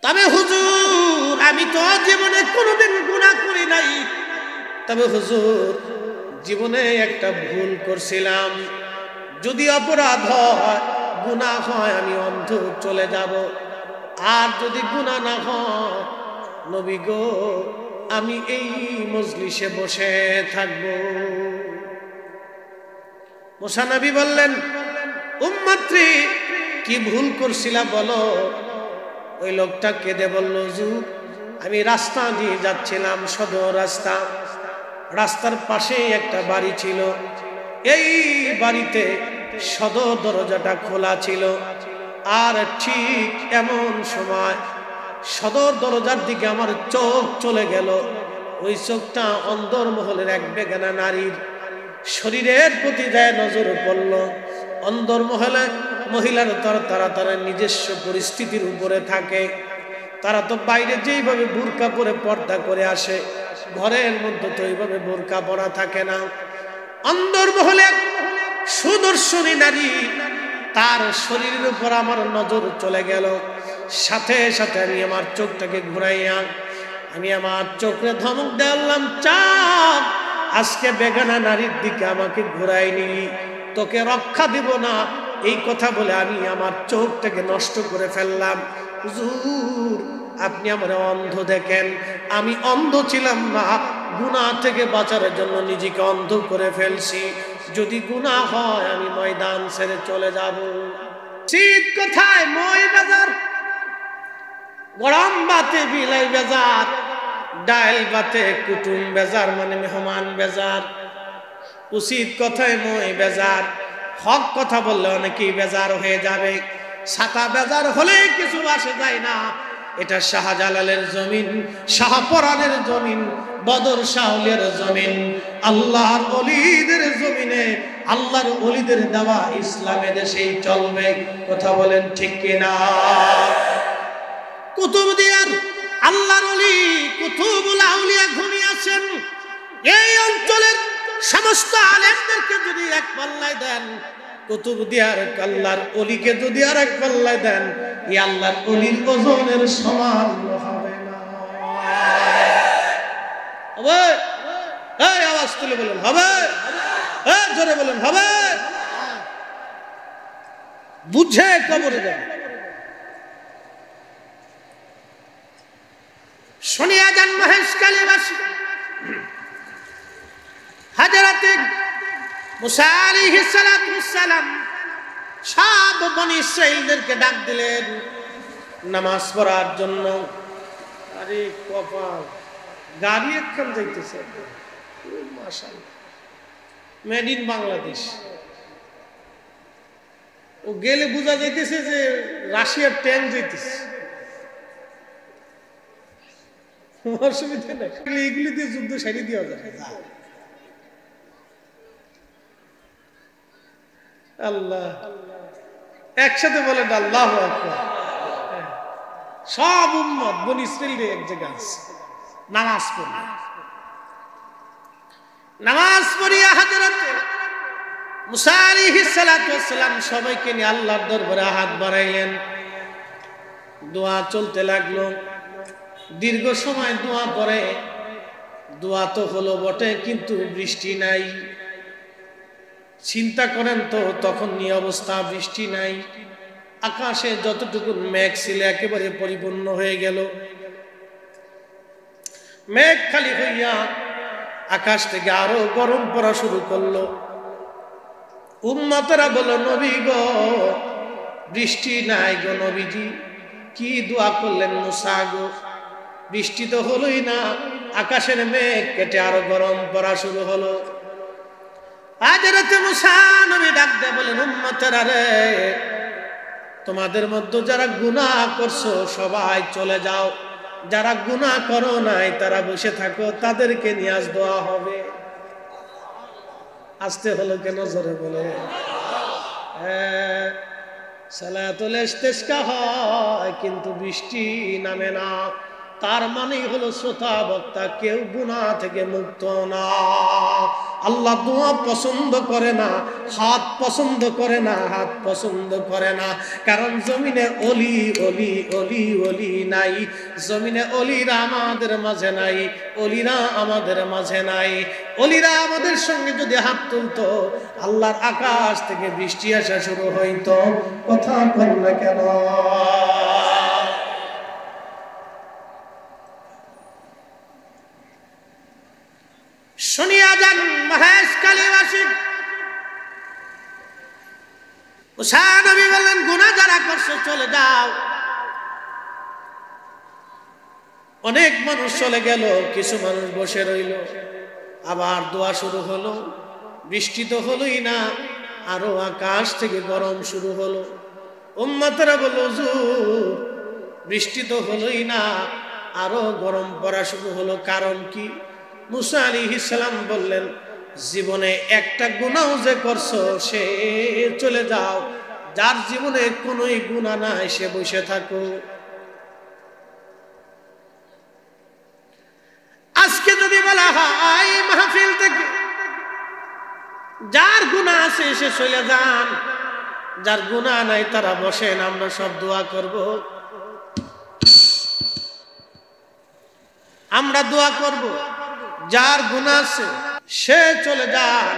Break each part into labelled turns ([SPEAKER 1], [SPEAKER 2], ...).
[SPEAKER 1] তবে হুজুর আমি তো জীবনে কোনোদিন গুনাহ করি নাই, তবে হুজুর জীবনে একটা ভুল করছিলাম, যদি অপরাধ হয় গুনাহ হয় আমি অন্ধ চলে যাব, আর যদি গুনাহ না হয় নবী গো আমি এই মজলিসে বসে থাকব। মুসা নবী বললেন, উম্মতরে কি ভুল করছিলা বলো। ওই লোকটা কেঁদে বলল, হুজুর আমি রাস্তা দিয়ে যাচ্ছিলাম, সদর রাস্তা, রাস্তার পাশে একটা বাড়ি ছিল, এই বাড়িতে সদর দরজাটা খোলা ছিল, আর ঠিক এমন সময় সদর দরজার দিকে আমার চোখ চলে গেল। ওই চোখটা অন্দরমহলের এক বেগানা নারীর শরীরের প্রতি যায় নজর পড়ল। অন্দরমহলে মহিলার তারা নিজস্ব পরিস্থিতির উপরে থাকে, তারা তো বাইরে যেইভাবে বুরকা পরে পর্দা করে আসে, ঘরের মধ্যে তো এইভাবে বোরকা পরা থাকে না। অন্দরমহলে সুদর্শনী নারী, তার শরীরের উপর আমার নজর চলে গেল। সাথে সাথে আমি আমার চোখটাকে ঘুরাইয়া আমি আমার চোখে ধমক দেওয়ালাম, চাঁদ আজকে বেগানা নারীর দিকে আমাকে ঘুরাই নিলি, তোকে রক্ষা দিব না। এই কথা বলে আমি আমার চোখটাকে নষ্ট করে ফেললাম। হুজুর আপনি আমার অন্ধ দেখেন, আমি অন্ধ ছিলাম না, গুনাহ থেকে বাঁচার জন্য নিজেকে অন্ধ করে ফেলছি। যদি গুনাহ হয় আমি ময়দান ছেড়ে চলে যাব। শীত কোথায় মই বাজার, গরম বাতে বিলাই বাজার, ডাল বাতে কুটুম বেজার, মানে মেহমান বেজার। উচিত কথায় মই বেজার, হক কথা বললে অনেকেই বেজার হয়ে যাবে। ছাতা বেজার হলে কিছু আসে যায় না। এটা শাহজালালের জমিন, শাহপরানের জমিন, বদর শাহলের জমিন, আল্লাহর ওলিদের জমিনে আল্লাহর ওলিদের দেওয়া ইসলামে দেশেই চলবে। কথা বলেন ঠিক কিনা? কুতুবদিয়ার আল্লাহর ওলি কুতুবুল আউলিয়া ঘুমিয়ে আছেন। এই অঞ্চলের সমস্ত আলেমদেরকে যদি এক পাল্লায় দেন, কুতুবদিয়ার আল্লাহর ওলিকে যদি আর এক পাল্লায় দেন, এই আল্লাহর ওলির ওজনের সমান হবে না। হবে? এই আওয়াজ তুলে বলেন হবে? এই জোরে বলেন হবে? বুঝে কবরে যাবে। শুনিয়া যান মহেশখালীবাসী, হযরতে মুসা আলাইহিস সালাম সব বনী ইসরাঈলদেরকে ডাক দিলেন নামাজ পড়ার জন্য। আরে কপাল, গাড়ি একখান যাইতেছে, মাশাআল্লাহ, মেড ইন বাংলাদেশ। ও গেলে বোঝা যাইতেছে যে রাশিয়ার ট্যাঙ্ক যাইতেছে। অসুবিধা নেই, এগুলি দিয়ে যুদ্ধ সারি দেওয়া যাবে। আল্লাহ একসাথে বলেন আল্লাহু আকবার। সব উম্মত বনী ইসরাঈল এক জায়গা আছে, নামাজ পড়ে। নামাজ পড়িয়া হযরতে মুসা আলাইহিস সালাম সবাইকে নিয়ে আল্লাহর দরবারে হাত বাড়াইলেন। দোয়া চলতে লাগলো। দীর্ঘ সময় দোয়া পড়ে, দোয়া তো হলো বটে, কিন্তু বৃষ্টি নাই। চিন্তা করেন তো, তখন নিয়ে অবস্থা, বৃষ্টি নাই। আকাশে যতটুকু মেঘ ছিল একেবারে পরিপূর্ণ হয়ে গেল। মেঘ খালি হইয়া আকাশ থেকে আরো গরম পড়া শুরু করলো। উম্মতেরা বলল, নবী গো বৃষ্টি নাই গো নবীজি। কি দোয়া করলেন মুসা গো? বৃষ্টি তো হলোই না, আকাশের মেঘ কেটে আরো গরম পড়া শুরু হলো। হযরত মুসা নবী ডাক দিয়ে বলেন, উম্মতেরা রে, তোমাদের মধ্যে যারা গুনাহ করছো সবাই চলে যাও, যারা গুনাহ করো নাই তারা বসে থাকো, তাদেরকে নিয়ে আজ দোয়া হবে। আসতে হলো কেন? জোরে বলে। সালাতুল ইস্তিসকা হয় কিন্তু বৃষ্টি নামে না। তার মানেই হলো শ্রোতা বক্তা কেউ গুনাহ থেকে মুক্ত না। আল্লাহ দোয়া পছন্দ করে না, হাত পছন্দ করে না, হাত পছন্দ করে না। কারণ জমিনে অলি অলি অলি অলি নাই, জমিনে অলিরা আমাদের মাঝে নাই, অলিরা আমাদের মাঝে নাই। অলিরা আমাদের সঙ্গে যদি হাত তুলতো, আল্লাহর আকাশ থেকে বৃষ্টি আসা শুরু হইতো। কথা বল না কেন? শুনিয়া যান মহেশ কালীবাসী, মুসা নবী বললেন গুনাহ যারা করছো চলে যাও। অনেক মানুষ চলে গেল, কিছু মানুষ বসে রইল। আবার দোয়া শুরু হলো, বৃষ্টি তো হলোই না, আরো আকাশ থেকে গরম শুরু হলো। উম্মতেরা বলল হুজুর বৃষ্টি তো হলোই না, আরো গরম পড়া শুরু হলো, কারণ কি? মুসা আলাইহিস সালাম বললেন জীবনে একটা গুনাহ যে করছো সে চলে যাও, যার জীবনে কোনোই গুনাহ নাই সে বসে থাকো। আজকে যদি বলা হয় মাহফিল থেকে যার গুনাহ আছে সে চলে যান, যার গুনাহ নাই তারা বসেন, আমরা সব দোয়া করব। আমরা দোয়া করব যার গুনাহ আছে সে চলে যান,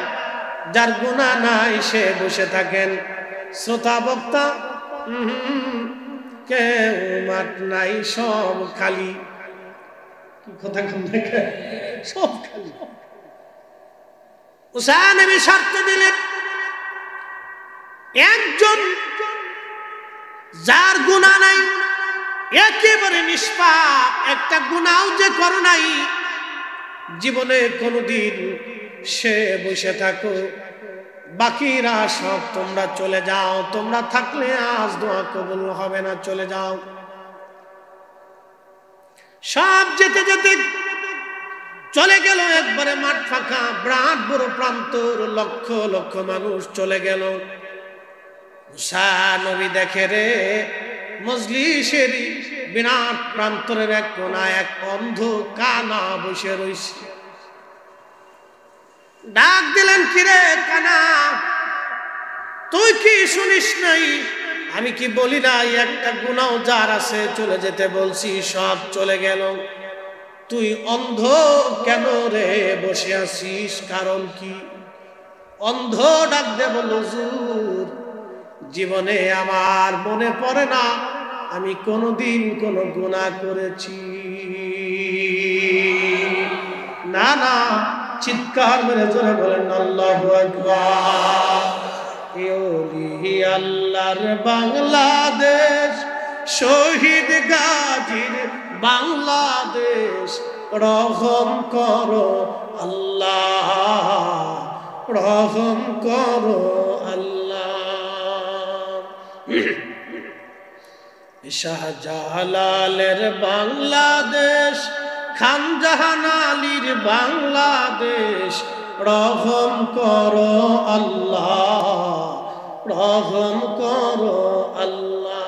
[SPEAKER 1] যার গুনাহ নাই সে বসে থাকেন। শ্রোতা বক্তা কেউ মাঠ নাই, সব খালি। কি কথা কম দেখে, সব খালি। মুসা নবী শর্ত দিলেন একজন যার গুনাহ নাই, একেবারে নিষ্পাপ, একটা গুনাহ যে করো নাই জীবনে কোনদিন, সে বসে থাকো। বাকিরা সব তোমরা চলে যাও, তোমরা থাকলে আজ দোয়া কবুল হবে না, চলে যাও। সব যেতে যেতে চলে গেল, একবারে মাঠ ফাঁকা, বিরাট বড় প্রান্তর, লক্ষ লক্ষ মানুষ চলে গেল। মুসা নবী দেখে রে মজলিসের বিরাট প্রান্তরের এক কোনায় এক অন্ধ কানা বসে রইছে। ডাক দিলেন কিরে কানা, তুই কি শুনিস নাই? আমি কি বলি নাই একটা গুনাহ যার আছে চলে যেতে বলছি, সব চলে গেল, তুই অন্ধ কেন রে বসে আছিস? কারণ কি? অন্ধ ডাক দে বলল হুজুর জীবনে আমার মনে পড়ে না আমি কোনদিন কোন গুনাহ করেছি। না না, চিৎকার মেরে জোরে বলেন আল্লাহু আকবার। ওলি আল্লাহর বাংলাদেশ, শহীদ গাজীর বাংলাদেশ, রহম করো আল্লাহ, রহম করো আল্লাহ। শাহজালালের বাংলাদেশ, খান জাহান আলীর বাংলাদেশ, রহম করো আল্লাহ, রহম করো আল্লাহ।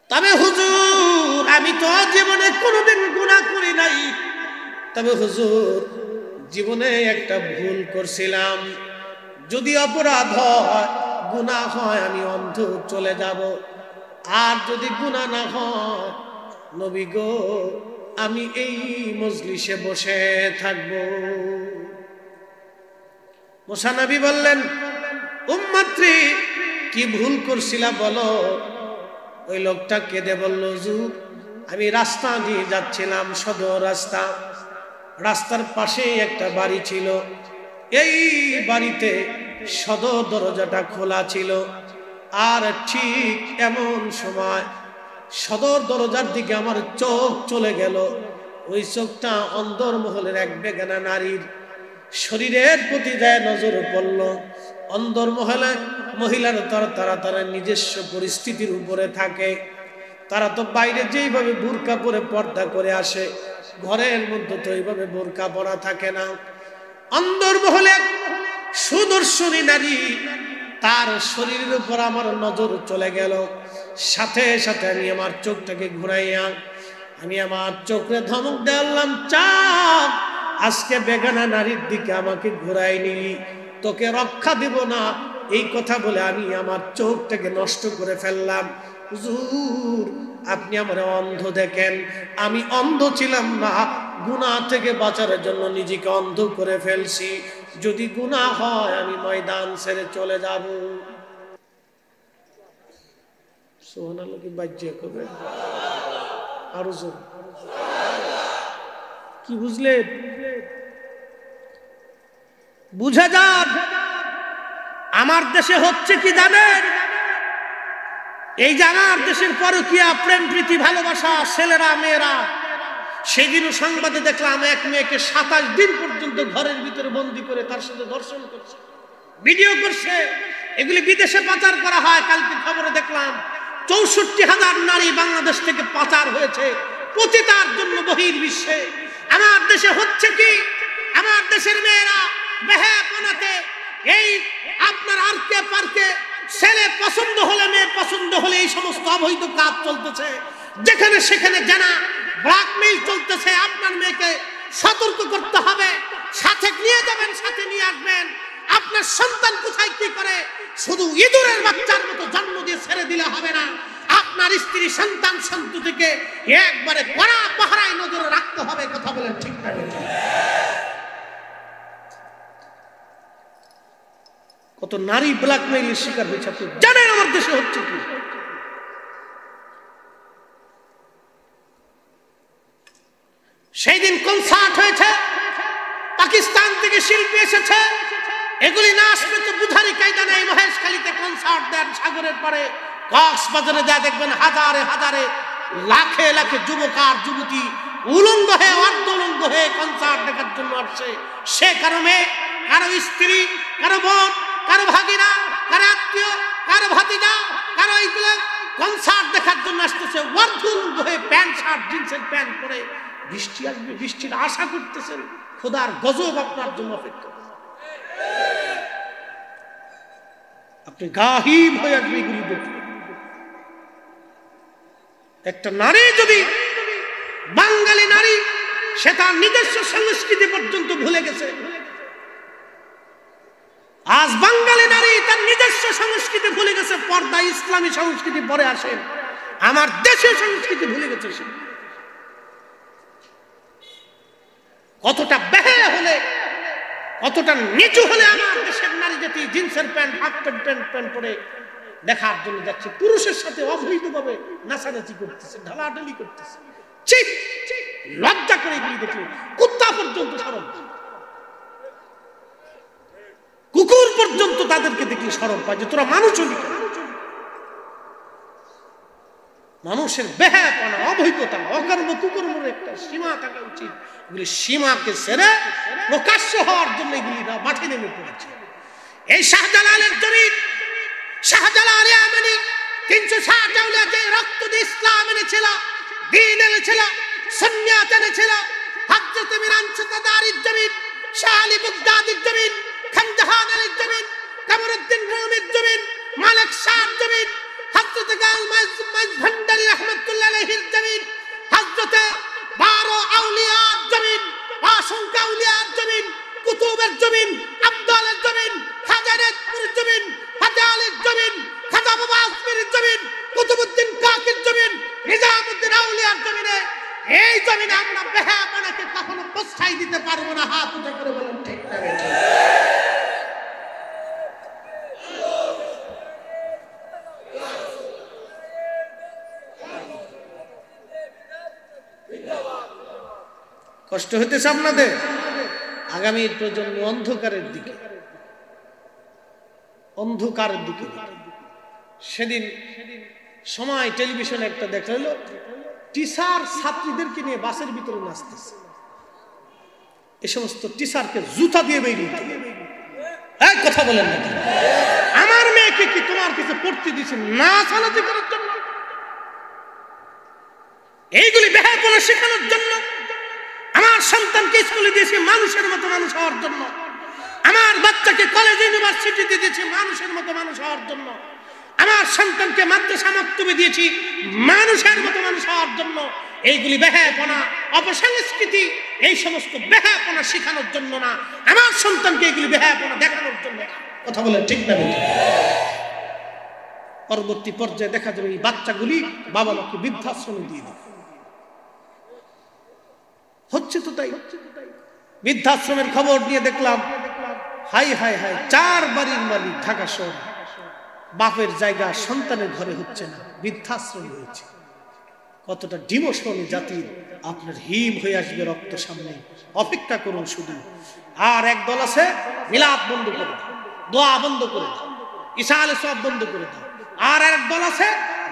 [SPEAKER 1] তবে হুজুর আমি তো জীবনে কোনোদিন গুনাহ করি নাই, তবে হুজুর জীবনে একটা ভুল করছিলাম, যদি অপরাধ হয় গুনাহ হয় আমি অন্ধ চলে যাব, আর যদি গুনাহ না হয় নবী গো আমি এই মজলিসে বসে থাকব। মুসা নবী বললেন উম্মতরে কি ভুল করছিলা বলো? ওই লোকটা কেঁদে বলল হুজুর আমি রাস্তা দিয়ে যাচ্ছিলাম, সদর রাস্তা, রাস্তার পাশেই একটা বাড়ি ছিল, এই বাড়িতে সদর দরজাটা খোলা ছিল, আর ঠিক এমন সময় সদর দরজার দিকে আমার চোখ চলে গেল। ওই চোখটা অন্দরমহলের এক বেগানা নারীর শরীরের প্রতি যায় নজর পড়ল। অন্দরমহলে মহিলারা তারা নিজস্ব পরিস্থিতির উপরে থাকে, তারা তো বাইরে যেইভাবে বোরকা পরে পর্দা করে আসে, ঘরের মধ্যে তো এইভাবে বোরকা পরা থাকে না। অন্দরমহলে সুদর্শনী নারী তার শরীরের উপর আমার নজর চলে গেল। সাথে সাথে আমি আমার চোখটাকে ঘুরাইয়া আমি আমার চোখে ধমক দিলাম, চাপ আজকে বেগানা নারীর দিকে আমাকে ঘুরাই নিলি, তোকে রক্ষা দিব না। এই কথা বলে আমি আমার চোখটাকে নষ্ট করে ফেললাম। হুজুর আপনি আমার অন্ধ দেখেন, আমি অন্ধ ছিলাম না, গুনাহ থেকে বাঁচার জন্য নিজেকে অন্ধ করে ফেলছি। যদি গুনাহ হয় আমি ময়দান ছেড়ে চলে যাব। সুবহানাল্লাহ কি বাজ্যে কবে আরো জোর কি বুঝলেন? বুঝা যান আমার দেশে হচ্ছে কি জানেন? এই যে আমার দেশের পরকীয়া, প্রেম প্রীতি ভালোবাসা, ছেলেরা মেয়েরা। সেদিনও সংবাদে দেখলাম এক মেয়েকে 27 দিন পর্যন্ত ঘরের ভিতরে বন্দী করে তার সাথে ধর্ষণ করছে, ভিডিও করছে। এগুলি বিদেশে পাচার করা হয়। কালকে খবরে দেখলাম 64,000 নারী বাংলাদেশ থেকে পাচার হয়েছে পতিতার জন্য বহির্বিশ্বে। আমার দেশে হচ্ছে কি? আমার দেশের মেয়েরা বেহায়াপনাতে এই আপনার আরকে পার্কে ছেলে পছন্দ হলে মেয়ে পছন্দ হলে এই সমস্ত অবৈধ কাজ চলতেছে। যেখানে সেখানে জানা ব্ল্যাকমেইল চলতেছে। আপনার মেয়েকে সতর্ক করতে হবে, সাথে নিয়ে যাবেন, সাথে নিয়ে আসবেন। আপনার সন্তান কোথায় কি করে শুধু ইঁদুরের বাচ্চার মতো জন্ম দিয়ে ছেড়ে দিলে হবে না। আপনার স্ত্রী সন্তান সন্ততিকে একবারে কড়া পাহারায় নজরে রাখতে হবে। কথা বলেন ঠিক না? কত নারী ব্ল্যাকমেইলের শিকার হয়েছে আপনি জানেন আমার দেশে হচ্ছে কি? সেই দিন কনসার্ট হয়েছে, পাকিস্তান থেকে শিল্পী এসেছে। এগুলি না আসলে তো বুঝারি কায়দা নেই। মহেশখালীতে কনসার্ট দেন, সাগরের পারে কক্সবাজারে দেয়, দেখবেন হাজারে হাজারে লাখে লাখে যুবক আর যুবতী উলঙ্গ হয়ে অর্ধ উলঙ্গ হয়ে কনসার্ট দেখার জন্য আসছে। সে কারো মেয়ে, কারো স্ত্রী, কারো বোন, কারো ভাগিনা, কারো আত্মীয়, কারো ভাতিজা, কারো এইগুলো কনসার্ট দেখার জন্য আসতেছে অর্ধ উলঙ্গ হয়ে, প্যান্ট শার্ট জিন্সের প্যান্ট পরে। বৃষ্টি আসবে, বৃষ্টির আশা করতেছেন, খোদার গজব আপনার জন্য অপেক্ষা। আপনি গাহিব হয়ে আসবে এগুলি দেখে। একটা নারী যদি বাঙালি নারী, সে তার নিজস্ব সংস্কৃতি পর্যন্ত ভুলে গেছে। আজ বাঙালি নারী তার নিজস্ব সংস্কৃতি ভুলে গেছে। পর্দা ইসলামী সংস্কৃতি পরে আসেন, আমার দেশের সংস্কৃতি ভুলে গেছে। সে কতটা বেহায়া হলে, কতটা নিচু হলে আমার দেশের নারী জাতি জিন্সের প্যান্ট, হাফ প্যান্ট পরে দেখার জন্য যাচ্ছে, পুরুষের সাথে অবৈধভাবে নাচানাচি করতেছে, ঢালাঢালি করতেছে। ঠিক লজ্জা করে এগুলি দেখলে কুত্তা পর্যন্ত শরম, কুকুর পর্যন্ত তাদেরকে দেখলে শরম পায় যে তোরা মানুষ হলি। মানুষের বেহায়াপনা, অবৈধতা, অকর্ম কুকর্মের একটা সীমা থাকা উচিত। এগুলি সীমাকে ছেড়ে প্রকাশ্য হওয়ার জন্য এগুলি মাঠে নেমে পড়েছে। এই শাহজালালের জমিন, শাহজালাল ইয়ামানি 360 আউলিয়া যে রক্ত দিয়ে ইসলাম এনেছিল, দ্বীন এনেছিল, সুন্নাত এনেছিল। হযরত মিরান সাদাদারির জমিন, শাহ আলী বাগদাদির জমিন, খানজাহান আলীর জমিন, কামরুদ্দিন রুমির জমিন, মালিক শাহর জমিন, হযরত গালমাজ ভান্ডারী রাহমাতুল্লাহ আলাইহির জমিন, হযরত 12 আউলিয়ার জমিন, অসংখ্য আউলিয়ার জমিন, কুতুবের জমিন, আব্দালের জমিন, খাজারের জমিন, হাজালের জমিন, খাজা বাবা আসমির জমিন, কুতুবউদ্দিন কাকির জমিন, নিজামউদ্দিন আউলিয়ার জমিনে। এই জমিনে আমরা বেহায়াপনাকে কখনো প্রশ্রয় দিতে পারবো না। হাত উঁচু করে বলেন ঠিক না? কষ্ট হইতেছে আপনাদের? আগামী প্রজন্ম অন্ধকারের দিকে, অন্ধকারের দিকে। সেদিন সময় টেলিভিশনে একটা দেখা হলো, টিচার ছাত্রীদেরকে নিয়ে বাসের ভিতরে নাচতেছে। এই সমস্ত টিচারকে জুতা দিয়ে বেরিয়ে এক কথা বলেন না। আমার মেয়েকে কি তোমার কাছে পড়তে দিয়েছে নাচানাচি করার জন্য? এইগুলি বেহায়াপনা শেখানোর জন্য? আমার সন্তানকে স্কুলে দিয়েছে মানুষের মতো মানুষ হওয়ার জন্য। আমার বাচ্চাকে কলেজ ইউনিভার্সিটিতে দিয়েছি মানুষের মতো মানুষ হওয়ার জন্য, আমার সন্তানকে মাদ্রাসা মাকতুবে দিয়েছি মানুষের মতো মানুষ হওয়ার জন্য। এইগুলি বেহায়াপনা, অপসংস্কৃতি, এই সমস্ত বেহায়াপনা শেখানোর জন্য না, আমার সন্তানকে এইগুলি বেহায়াপনা দেখানোর জন্য। কথা বলেন ঠিক না? পরবর্তী পর্যায়ে দেখা যাবে এই বাচ্চাগুলি বাবা মাকে বৃদ্ধাশ্রমে দিয়ে দেবে। হচ্ছে তো তাই। বৃদ্ধাশ্রমের খবর নিয়ে দেখলাম, হাই হাই হাই, 4 বাড়ির মালিক ঢাকা শহর, বাপের জায়গা সন্তানের ঘরে হচ্ছে না, বৃদ্ধাশ্রম হয়েছে। কতটা ডিমোশনী জাতির, আপনার হিম হয়ে আসবে রক্ত সামনে, অপেক্ষা করুন শুধু। আর একদল আছে মিলাদ বন্ধ করে দাও, দোয়া বন্ধ করে দাও, ঈসা আলাইহিস সালাম বন্ধ করে দাও। আর এক দল আছে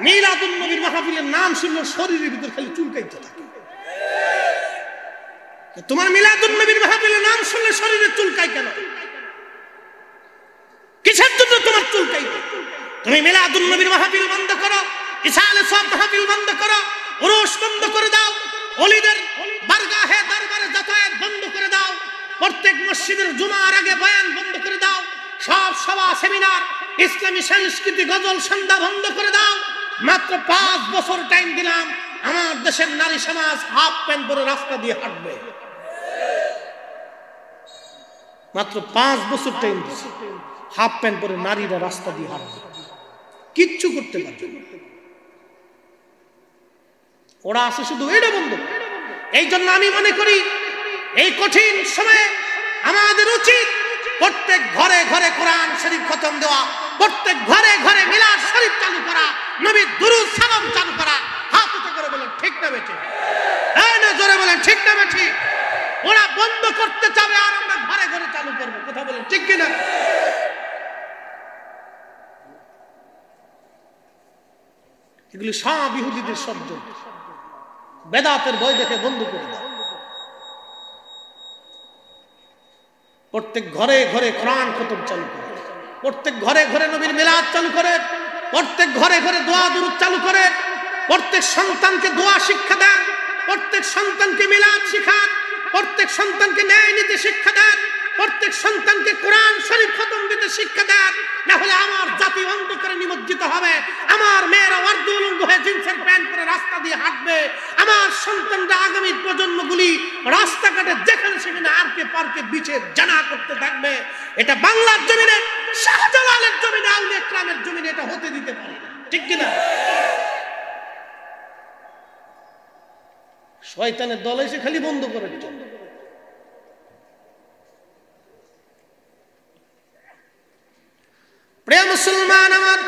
[SPEAKER 1] মিলাদুন নবীর মাহফিলের নাম শুনলে শরীরের ভিতর খালি চুলকাইতে থাকে। তোমার মিলাদুন নবীর মাহফিলের নাম শুনলে শরীরে চুলকায় কেন? কিসের জন্য তোমার চুলকাই? তুমি মিলাদুন নবীর মাহফিল বন্ধ করো, ঈসা আলাইহিস সালাম মাহফিল বন্ধ করো, উরুস বন্ধ করে দাও, ওলিদের বারগাহে দরবারে যাতায়াত বন্ধ করে দাও, প্রত্যেক মসজিদের জুমার আগে বয়ান বন্ধ করে দাও, সব সভা সেমিনার ইসলামী সংস্কৃতি গজল সন্ধ্যা বন্ধ করে দাও। মাত্র 5 বছর টাইম দিলাম, আমার দেশের নারী সমাজ হাফ প্যান্ট পরে রাস্তা দিয়ে হাঁটবে। মাত্র 5 বছর টাইম দিছি, হাফ প্যান্ট পরে নারীরা রাস্তা দিয়ে হাঁটবে, কিচ্ছু করতে পারবে না। ওরা আছে শুধু এটা বন্ধ। এই জন্য আমি মনে করি এই কঠিন সময়ে আমাদের উচিত প্রত্যেক ঘরে ঘরে কোরআন শরীফ খতম দেওয়া, প্রত্যেক ঘরে ঘরে মিলাদ শরীফ চালু করা, নবীর দুরূদ সালাম চালু করা। হাত উঁচু করে বলেন ঠিক না বেঠি? এই না জোরে বলেন ঠিক না বেঠি? ওরা বন্ধ করতে চাবে আর আমরা ঘরে ঘরে চালু করব। কথা বলেন ঠিক কিনা? এগুলি সব ইহুদিদের শব্দ, বেদাতের ভয় দেখে বন্ধ করে দাও। প্রত্যেক ঘরে ঘরে কোরআন খতম চালু করে, প্রত্যেক ঘরে ঘরে নবীর মিলাদ চালু করে, প্রত্যেক ঘরে ঘরে দোয়া দুরূদ চালু করে, প্রত্যেক সন্তানকে দোয়া শিক্ষা দেন, প্রত্যেক সন্তানকে মিলাদ শিখান, প্রত্যেক সন্তানকে ন্যায় নীতি শিক্ষা দেন, প্রত্যেক সন্তানকে কোরআন শরীফ খতম দিতে শিক্ষা দেন। না হলে আমার জাতি অন্ধকারে নিমজ্জিত হবে, আমার মেয়েরা অর্ধউলঙ্গ হয়ে জিন্সের প্যান্ট পরে রাস্তা দিয়ে হাঁটবে, আমার সন্তানরা আগামী প্রজন্মগুলি রাস্তাঘাটে যেখানে সেখানে আরকে পার্কে বিচে জানা করতে থাকবে। এটা বাংলার জমিনে, শাহজালালের জমিনে, আউলিয়া ইকরামের জমিনে এটা হতে দিতে পারে না। ঠিক কিনা? শয়তানের দল এসে খালি বন্ধ করার জন্য। প্রিয় মুসলমান আমার,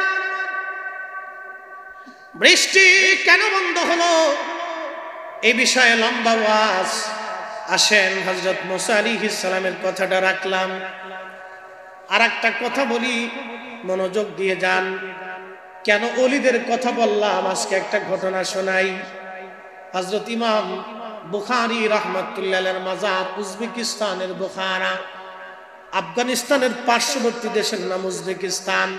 [SPEAKER 1] বৃষ্টি কেন বন্ধ হলো এই বিষয়ে লম্বা ওয়াজ। আসেন হযরত মুসা আলাইহিস সালামের কথাটা রাখলাম, আর একটা কথা বলি, মনোযোগ দিয়ে যান। কেন ওলিদের কথা বললাম, আজকে একটা ঘটনা শোনাই। হযরত ইমাম বুখারী রাহমাতুল্লাহ আলাইহির মাজার উজবেকিস্তানের বুখারা। আফগানিস্তানের পার্শ্ববর্তী দেশের নাম উজবেকিস্তান,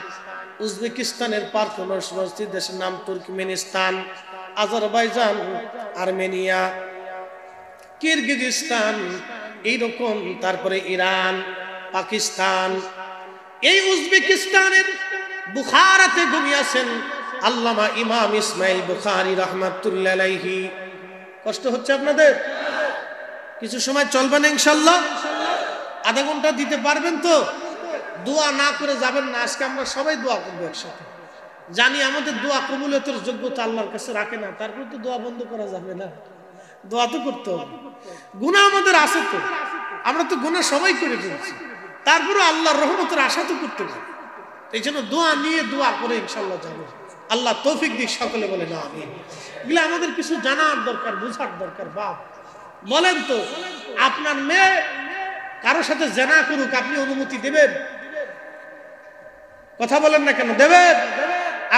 [SPEAKER 1] উজবেকিস্তানের পার্শ্ববর্তী দেশের নাম তুর্কমেনিস্তান, আজারবাইজান, আর্মেনিয়া, কিরগিজস্তান, এইরকম, তারপরে ইরান, পাকিস্তান। এই উজবেকিস্তানের বুখারাতে ঘুমিয়েছেন আল্লামা ইমাম ইসমাইল বুখারী রাহমাতুল্লাহ আলাইহি। কষ্ট হচ্ছে আপনাদের? কিছু সময় চলবে না ইনশাআল্লাহ? আধা ঘন্টা দিতে পারবেন তো? দোয়া না করে যাবেন না। আজকে আমরা সবাই দোয়া করবো একসাথে। জানি আমাদের দোয়া কবুলিয়তের যোগ্যতা আল্লাহর কাছে রাখে না, তারপরে তো দোয়া বন্ধ করা যাবে না, দোয়া তো করতে হবে। গুনাহ আমাদের আছে তো, আমরা তো গুনাহ সবাই করে ফেলছি, তারপরে আল্লাহর রহমতের আশা তো করতে পারি। এই জন্য দোয়া নিয়ে দোয়া করে ইনশাআল্লাহ যাবো। আল্লাহ তৌফিক দিক, সকলে বলে না আমিন। এগুলো আমাদের কিছু জানার দরকার, বোঝার দরকার। বাপ বলেন তো, আপনার মেয়ে কারোর সাথে জেনা করুক, আপনি অনুমতি দেবেন? কথা বলেন না কেন? দেবেন?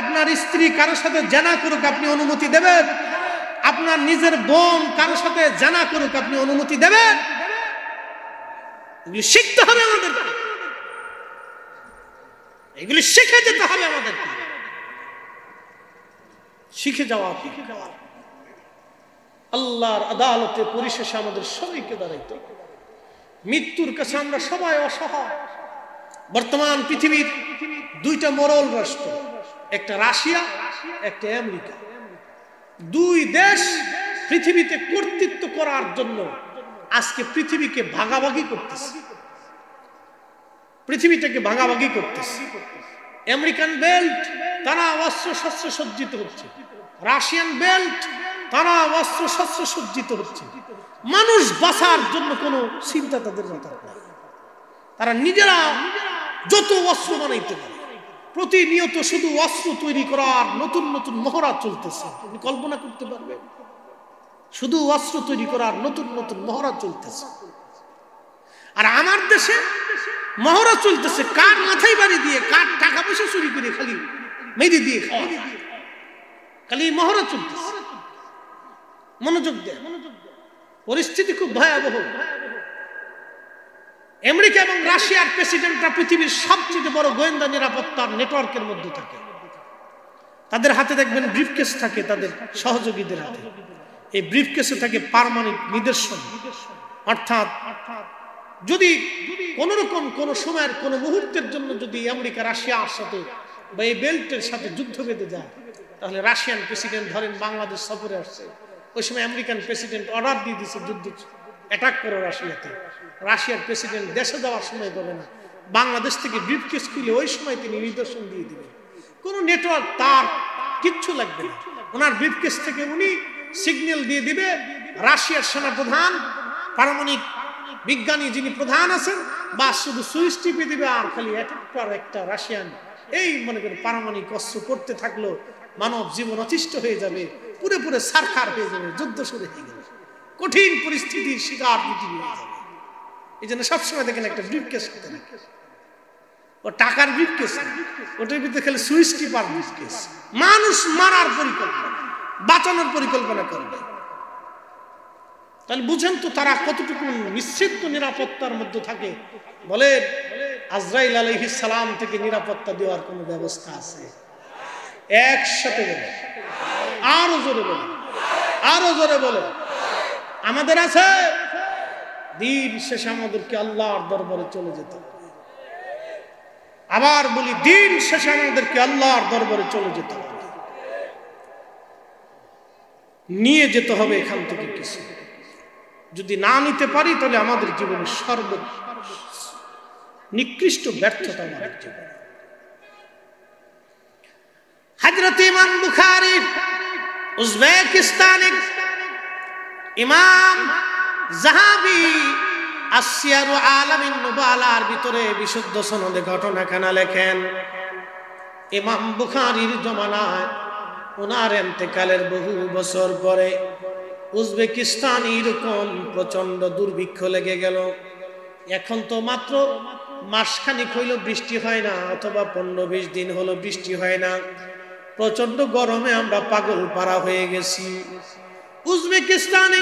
[SPEAKER 1] আপনার স্ত্রী কারোর সাথে জেনা করুক, আপনি অনুমতি দেবেন? আপনার নিজের বোন কারোর সাথে জেনা করুক, আপনি অনুমতি দেবেন? এগুলি শিখতে হবে আমাদেরকে, এগুলি শিখে যেতে হবে আমাদেরকে। শিখে যাওয়া, আল্লাহর আদালতে পরিশেষে আমাদের সবাইকে দাঁড়াইতে হবে। মৃত্যুর কাছে আমরা সবাই অসহায়। বর্তমান পৃথিবীর দুইটা মোড়ল রাষ্ট্র, একটা রাশিয়া, একটা আমেরিকা। দুই দেশ পৃথিবীতে কর্তৃত্ব করার জন্য আজকে পৃথিবীকে ভাগাভাগি করতেছে, পৃথিবীটাকে ভাগাভাগি করতেছে। আমেরিকান বেল্ট তারা অস্ত্র শস্ত্র সজ্জিত হচ্ছে, রাশিয়ান বেল্ট তারা অস্ত্র শস্ত্র সজ্জিত হচ্ছে। মানুষ বাঁচার জন্য কোনো চিন্তা তাদের মাথায় নাই। তারা নিজেরা যত অস্ত্র বানাইতে পারে, প্রতিনিয়ত শুধু অস্ত্র তৈরি করার নতুন নতুন মহড়া চলতেছে। আপনি কল্পনা করতে পারবেন, শুধু অস্ত্র তৈরি করার নতুন নতুন মহড়া চলতেছে। আর আমার দেশে মহড়া চলতেছে কার মাথায় বাড়ি দিয়ে, কার টাকা পয়সা চুরি করে খালি মেরে দিয়ে খাওয়া, খালি মহড়া চলতেছে। মনোযোগ দেয়, পরিস্থিতি খুব ভয়াবহ। আমেরিকা এবং রাশিয়ার প্রেসিডেন্টরা পৃথিবীর সবচেয়ে বড় গোয়েন্দা নিরাপত্তার নেটওয়ার্কের মধ্যে থাকে। তাদের হাতে দেখবেন ব্রিফকেস থাকে, তাদের সহযোগীদের হাতে এই ব্রিফকেসে থাকে পার্মানেন্ট নিদর্শন। অর্থাৎ যদি কোন রকম কোন সময়ের কোন মুহূর্তের জন্য যদি আমেরিকা রাশিয়ার সাথে বা এই বেল্টের সাথে যুদ্ধ বেঁধে যায়, তাহলে রাশিয়ান প্রেসিডেন্ট ধরেন বাংলাদেশ সফরে আসছে, ওই সময় আমেরিকান প্রেসিডেন্ট অর্ডার দিয়ে দিচ্ছে যুদ্ধ অ্যাটাক করো রাশিয়াতে। রাশিয়ার প্রেসিডেন্ট দেশে যাওয়ার সময় পাবে না, বাংলাদেশ থেকে ব্রিফকেস খুলে ওই সময় তিনি নিদর্শন দিয়ে দিবেন। কোনো নেটওয়ার্ক তার কিচ্ছু লাগবে না, ওনার ব্রিফকেস থেকে উনি সিগন্যাল দিয়ে দিবে। রাশিয়ার সেনাপ্রধান, পারমাণবিক বিজ্ঞানী যিনি প্রধান আছেন, বা শুধু সুইচ টিপে দিবে আর খালি একটা রাশিয়ান এই মনে করে পারমাণবিক অস্ত্র করতে থাকলো, মানব জীবন অতিষ্ঠ হয়ে যাবে, পুরে পুরে সারখার হয়ে যাবে, যুদ্ধ শুরু হয়ে গেল, কঠিন পরিস্থিতির শিকার পৃথিবী হয়ে যাবে। এই জন্য সবসময় দেখেন একটা ব্রিফকেস করতে থাকে, ও টাকার ব্রিফকেস, ওটার ভিতরে খালি সুইচ টিপার ব্রিফকেস। মানুষ মারার পরিকল্পনা, বাঁচানোর পরিকল্পনা করবে। তাহলে বুঝেন তো তারা কতটুকু নিশ্চিত নিরাপত্তার মধ্যে থাকে। বলে আজরাইল আলাইহিস সালাম থেকে নিরাপত্তা দেওয়ার কোন ব্যবস্থা আছে? একসাথে বলে, আরো জোরে বলে, আরো জোরে বলে। আমাদের আছে। দিন শেষে আমাদেরকে আল্লাহর দরবারে চলে যেতে হবে। আবার বলি, দিন শেষে আমাদেরকে আল্লাহর দরবারে চলে যেতে হবে, নিয়ে যেতে হবে এখান থেকে কিছু। যদি না নিতে পারি তাহলে আমাদের জীবনের নিকৃষ্ট ব্যর্থতা আমাদের জীবনে। হযরত ইমাম বুখারী উজবেকিস্তানের ইমাম যাহাবী আসিয়ার আলামিন নুবালার ভিতরে বিশুদ্ধ সনদে ঘটনাখানা লেখেন। ইমাম বুখারীর জমানায় ওনার ইন্তেকালের বহু বছর পরে উজবেকিস্তানে এরকম প্রচন্ড দুর্ভিক্ষ লেগে গেল। এখন তো মাত্র মাসখানিক হইল বৃষ্টি হয় না, অথবা 15-20 দিন হলো বৃষ্টি হয় না। প্রচন্ড গরমে আমরা পাগল পারা হয়ে গেছি। উজবেকিস্তানে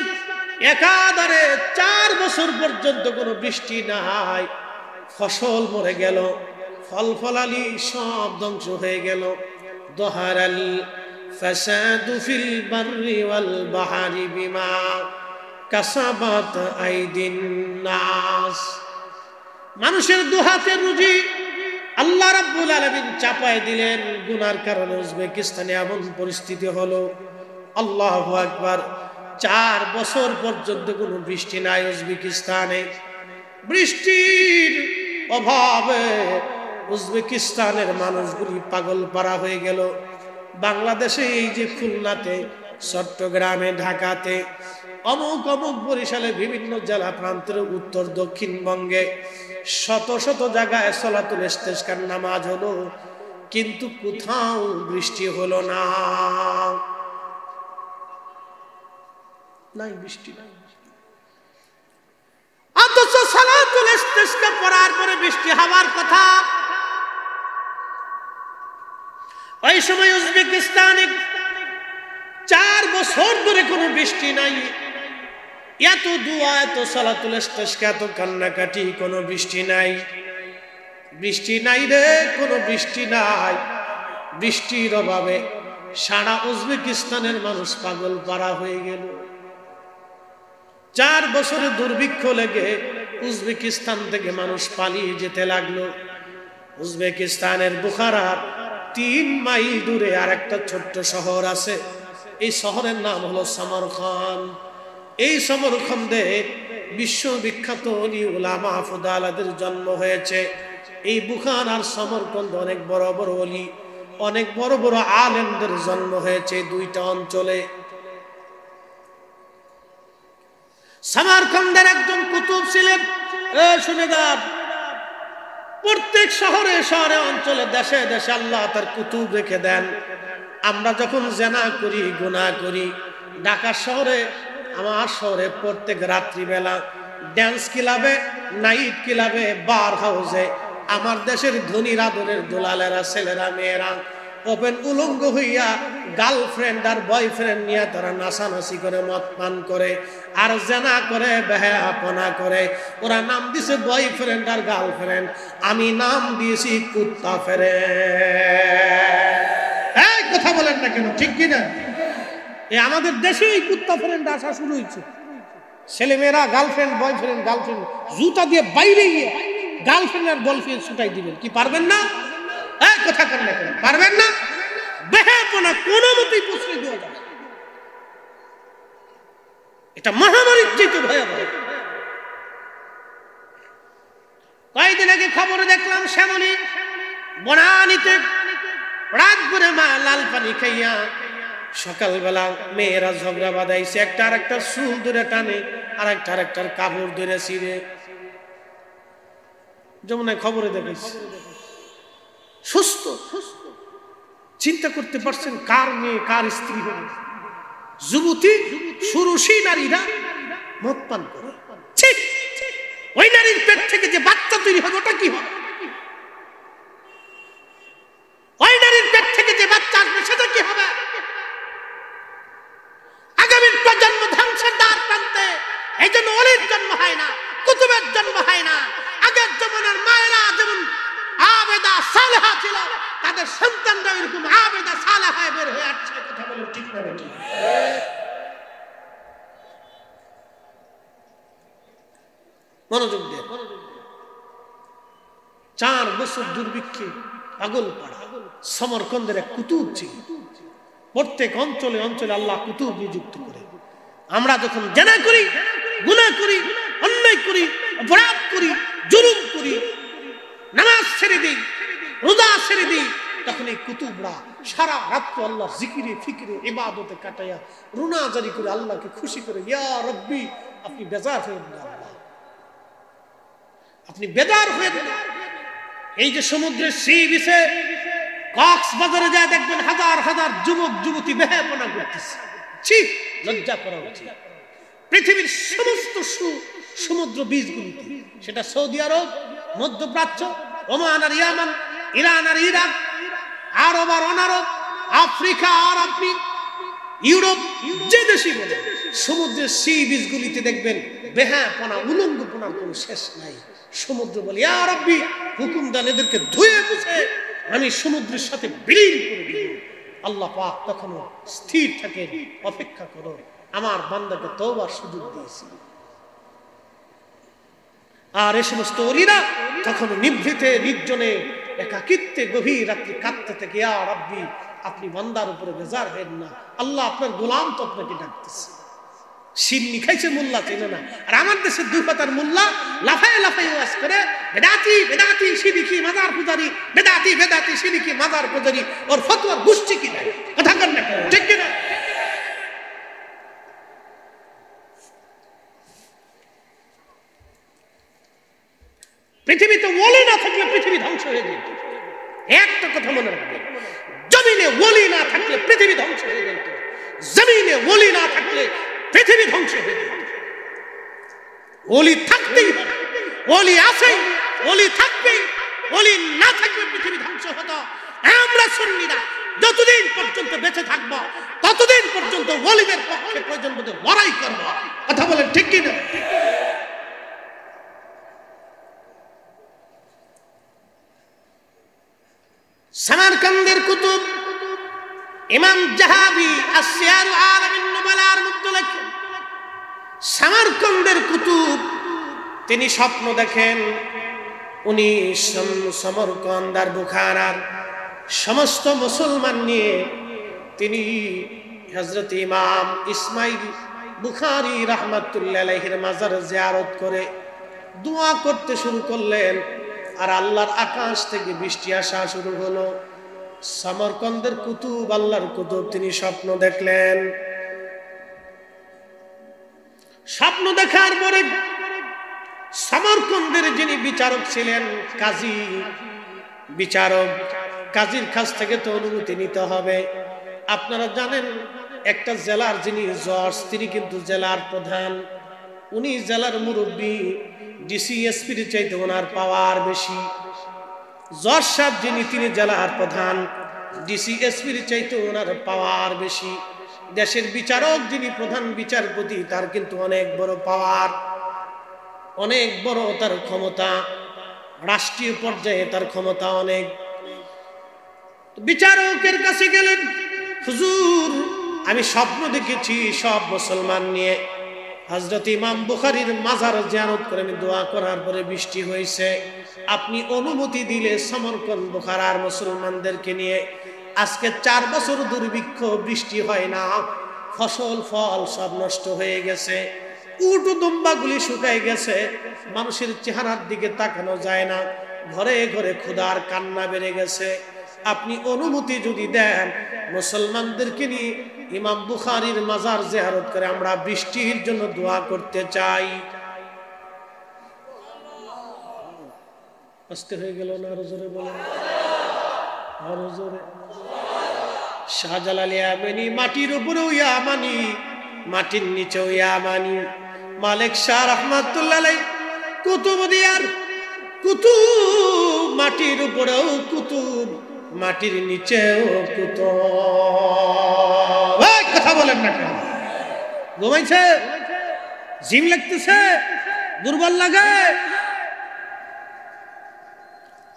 [SPEAKER 1] একাধারে 4 বছর পর্যন্ত কোনো বৃষ্টি নাই, ফসল মরে গেল, ফল ফলালি সব ধ্বংস হয়ে গেল। দহারাল ফাসাদু ফিল বাররি ওয়াল বাহরি বিমা কাসাবাত আইদিন নাস। মানুষের দুহাতের রুজি আল্লাহ রাব্বুল আলামিন চাপায় দিলেন। গুনার কারণে উজবেকিস্তানে এমন পরিস্থিতি হলো, আল্লাহু আকবার। 4 বছর পর্যন্ত কোনো বৃষ্টি নাই উজবেকিস্তানে। বৃষ্টির অভাবে উজবেকিস্তানের মানুষগুলি পাগল পারা হয়ে গেল। বাংলাদেশে এই যে খুলনাতে, চট্টগ্রামে, ঢাকাতে, অমুক অমুক বরিশালে, বিভিন্ন জেলা প্রান্তের উত্তর দক্ষিণবঙ্গে শত শত জায়গায় সলাতুল ইস্তেসকার নামাজ হলো, কিন্তু কোথাও বৃষ্টি হলো না। নাই বৃষ্টি নাই। অথচ সলাতুল ইস্তেসকা পড়ার পরে বৃষ্টি হওয়ার কথা। ওই সময় উজবেকিস্তানে 4 বছর ধরে কোনো বৃষ্টি নাই। এত দোয়া, এত সলাতুল ইস্তেসকা, এত কান্নাকাটি, কোনো বৃষ্টি নাই। বৃষ্টি নাই রে, কোনো বৃষ্টি নাই। বৃষ্টির অভাবে সারা উজবেকিস্তানের মানুষ পাগল পারা হয়ে গেল। 4 বছরে দুর্ভিক্ষ লেগে উজবেকিস্তান থেকে মানুষ পালিয়ে যেতে লাগলো। উজবেকিস্তানের বুখারার 3 মাইল দূরে আরেকটা ছোট্ট শহর আছে, এই শহরের নাম হলো সমরখন্দ। এই সমরখন্দে বিশ্ববিখ্যাত ওলি উলামা ফুদালাদের জন্ম হয়েছে। এই বুখারার সমরখন্দ অনেক বড় বড় ওলি, অনেক বড় বড় আলেমদের জন্ম হয়েছে দুইটা অঞ্চলে। সমরখন্দের একজন কুতুব ছিলেন, শুনে যান, প্রত্যেক শহরে শহরে অঞ্চলে দেশে দেশে আল্লাহ তার কুতুব রেখে দেন। আমরা যখন জেনা করি, গুনাহ করি, ঢাকা শহরে, আমার শহরে প্রত্যেক রাত্রিবেলা ড্যান্স ক্লাবে, নাইট ক্লাবে, বার হাউসে আমার দেশের ধনী রাধনের দুলালেরা, ছেলেরা, মেয়েরা ওপেন উলঙ্গ হইয়া গার্লফ্রেন্ড আর বয়ফ্রেন্ড নিয়ে তারা নাচানাচি করে, মদ পান করে, আর জেনা করে, বেহায়াপনা করে। ওরা নাম দিছে বয়ফ্রেন্ড আর গার্লফ্রেন্ড, আমি নাম দিয়েছি কুত্তা ফেরে। এই কথা বলেন না কেন, ঠিক কিনা? আমাদের দেশে এই কুত্তা ফ্রেন্ড আসা শুরু হয়েছে। ছেলে মেয়েরা গার্লফ্রেন্ড বয়ফ্রেন্ড, গার্লফ্রেন্ড জুতা দিয়ে বাইরে গিয়ে গার্লফ্রেন্ড আর বয়ফ্রেন্ড ছুটাই দিবেন, কি পারবেন না? কথা করেন না কেন, পারবেন না? বেহায়াপনা কোনো মতেই প্রশ্রয় দেওয়া যাবে, এটা মহামারীর চেয়ে ভয়াবহ। কয়েকদিন আগে খবরে দেখলাম শ্যামলী বনানীতে রাত করে মা লাল পানি খাইয়া সকালবেলা মেয়েরা ঝগড়া বাঁধাইছে, একটা আর একটা চুল ধরে টানে, আর একটার কাপড় ধরে ছিঁড়ে। যমুনায় খবরে দেখাইছে। সুস্থ চিন্তা করতে পারছেন কার মেয়ে কার স্ত্রী হবে? যুবতী সুরুষী নারীরা মদ পান করে। ওই নারীর পেট থেকে যে বাচ্চা তৈরি হবে ওটা কি হবে? ওই নারীর পেট থেকে যে বাচ্চা আসবে সেটা কি হবে? আগামীর প্রজন্ম ধ্বংসের দ্বার প্রান্তে। এই জন্য অলির জন্ম হয় না, কুতুবের জন্ম হয় না। আগের জমানার মায়েরা যেমন আবেদা সালেহা ছিল, তাদের সন্তানরা এরকম আবেদা সালেহা বের হয়ে আসছে। কথা বলে ঠিক না বেটি? মনোযোগ দেন। 4 বছর দুর্ভিক্ষে পাগল পাড়া সমরকন্দের এক কুতুব ছিল। প্রত্যেক অঞ্চলে অঞ্চলে আল্লাহ কুতুব নিযুক্ত করে। আমরা যখন জেনা করি, গুনাহ করি, অন্যায় করি, অপরাধ করি, জুলুম করি, নামাজ ছেড়ে দিই, রোজা ছেড়ে দিই, তখন এই কুতুবরা সারা রাত্র আল্লাহ জিকিরে ফিকিরে ইবাদতে কাটাইয়া রুনা জারি করে আল্লাহকে খুশি করে, ইয়া রব্বি, আপনি বেজার হয়ে না, আপনি বেজার হয়ে না। এই যে সমুদ্রের সি বিচে কক্সবাজারে যায় দেখবেন হাজার হাজার যুবক যুবতী বেহায়াপনা করতেছে। ঠিক লজ্জা করা উচিত। পৃথিবীর সমস্ত সমুদ্র বীজগুলিতে, সেটা সৌদি আরব, মধ্যপ্রাচ্য, ওমান আর ইয়ামান, ইরান আর ইরাক, আরব আর অনারব, আফ্রিকা আর আপনি ইউরোপ, যে দেশই বলে, সমুদ্রের সি বীজগুলিতে দেখবেন বেহায়াপনা, উলঙ্গপনার কোনো শেষ নাই। সমুদ্র বলে, ইয়া রব্বি, হুকুম দেন এদেরকে ধুয়ে মুছে আমি সমুদ্রের সাথে বিলীন করে দিব। আল্লাহ পাক তখনও স্থির থাকেন, অপেক্ষা করো, আমার বান্দাকে তওবার সুযোগ দিয়েছি। আর এই সমস্ত ওলিরা তখন নিভৃতে নির্জনে একাকিত্বে গভীর রাত্রি কাঁদতে থেকে, ইয়া রব্বি, আপনি বান্দার উপরে বেজার হেন না, আল্লাহ আপনার গোলাম তো আপনাকে ডাকতেছে। সিন্নি খাইছে মোল্লা চেনে না। আর আমার দেশের 2 পাতার মোল্লা লাফায় লাফায় ওয়াজ করে, বেদাতি বেদাতি সিদিকি মাজার পূজারি, বেদাতি বেদাতি সিদিকি মাজার পূজারি। ওর ফতোয়া গোষ্ঠী কি নাই? কথা কর না, ঠিক কিনা? পৃথিবীতে ওলি না থাকলে পৃথিবী ধ্বংস হয়ে যেত। একটা কথা মনে রাখবেন, জমিনে ওলি না থাকলে পৃথিবী ধ্বংস হয়ে যেত। জমিনে ওলি না থাকলে পৃথিবী ধ্বংস হয়ে যেত। ওলি থাকতেই হবে, ওলি আছেই, ওলি থাকবেই, ওলি না থাকলে পৃথিবী ধ্বংস হতো। আমরা সুন্নিরা যতদিন পর্যন্ত বেঁচে থাকবো ততদিন পর্যন্ত ওলিদের পক্ষে প্রয়োজন মতো লড়াই করবো। কথা বলেন ঠিক কি না? সামারকান্দের কুতুব ইমাম জাহাবি আসিয়ারু আলামিন নুবালার মধ্যে লেখেন, সামারকান্দের কুতুব তিনি স্বপ্ন দেখেন উনি সমরকন্দ আর বুখারার সমস্ত মুসলমান নিয়ে তিনি হযরত ইমাম ইসমাইল বুখারী রাহমাতুল্লাহি আলাইহির মাজার জিয়ারত করে দোয়া করতে শুরু করলেন। আর আল্লাহর আকাশ থেকে বৃষ্টি আসা শুরু হলো। সমরকন্দের কুতুব, আল্লাহর কুতুব, তিনি স্বপ্ন দেখলেন। স্বপ্ন দেখার পরে সমরকন্দের যিনি বিচারক ছিলেন, কাজী বিচারক, কাজীর কাছ থেকে তো অনুমতি নিতে হবে। আপনারা জানেন একটা জেলার যিনি জজ, তিনি কিন্তু জেলার প্রধান, উনি জেলার মুরব্বী। ডিসি এসপির চাইতে ওনার পাওয়ার বেশি। জজ সাহেব যিনি, তিনি জেলার প্রধান, ডিসি এসপির চাইতে ওনার পাওয়ার বেশি। দেশের বিচারক যিনি প্রধান বিচারপতি, তার কিন্তু অনেক বড় পাওয়ার, অনেক বড় তার ক্ষমতা, রাষ্ট্রীয় পর্যায়ে তার ক্ষমতা অনেক। বিচারকের কাছে গেলেন, হুজুর আমি স্বপ্ন দেখেছি সব মুসলমান নিয়ে হযরত ইমাম বুখারীর মাজার জিয়ারত করে আমি দোয়া করার পরে বৃষ্টি হয়েছে। আপনি অনুমতি দিলে সমরকন্দ বুখারার মুসলমানদেরকে নিয়ে আজকে 4 বছর দুর্ভিক্ষ, বৃষ্টি হয় না, ফসল ফল সব নষ্ট হয়ে গেছে, উট দুম্বাগুলি শুকায় গেছে, মানুষের চেহারার দিকে তাকানো যায় না, ঘরে ঘরে ক্ষুধার কান্না বেড়ে গেছে। আপনি অনুমতি যদি দেন মুসলমানদেরকে নিয়ে ইমাম বুখারীর মাজার জিয়ারত করে আমরা বৃষ্টির জন্য দোয়া করতে চাই। আস্তে হয়ে গেল না? আরো জোরে বলেন, আরো জোরে। শাহজালাল ইয়ামানি, মাটির উপরেও ইয়ামানি, মাটির নিচেও ইয়ামানি। মালিক শাহ রাহমাতুল্লাহ আলাইহি কুতুবদিয়ার কুতুব, মাটির উপরেও কুতুব, মাটির নিচেও কুতুব। কথা বলেন না কেন? ঘুমাইছে? জিম লাগতেছে? দুর্বল লাগে?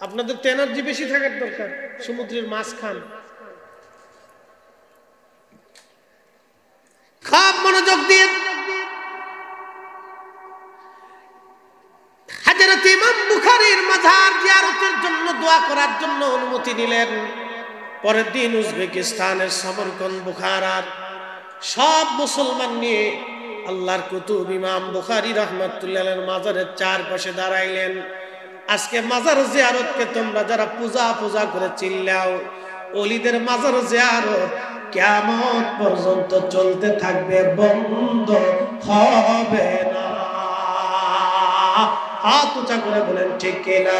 [SPEAKER 1] আপনাদের তো এনার্জি বেশি থাকার দরকার। সমুদ্রের মাছ খান, খুব মনোযোগ দিয়ে। হযরত ইমাম বুখারীর মাজার জিয়ারতের জন্য দোয়া করার জন্য অনুমতি নিলেন। পরের দিন উজবেকিস্তানের সমরকন্দ বুখারার সব মুসলমান নিয়ে আল্লাহর কুতুব ইমাম বুখারী রাহমাতুল্লাহ আলাইহির মাজারের চারপাশে দাঁড়াইলেন। আজকে মাজার জিয়ারতকে তোমরা যারা পূজা করে চিল্লাও, ওলিদের মাজার জিয়ারত কিয়ামত পর্যন্ত চলতে থাকবে, বন্ধ হবে না। হাত উঁচা করে বলেন ঠিক কিনা?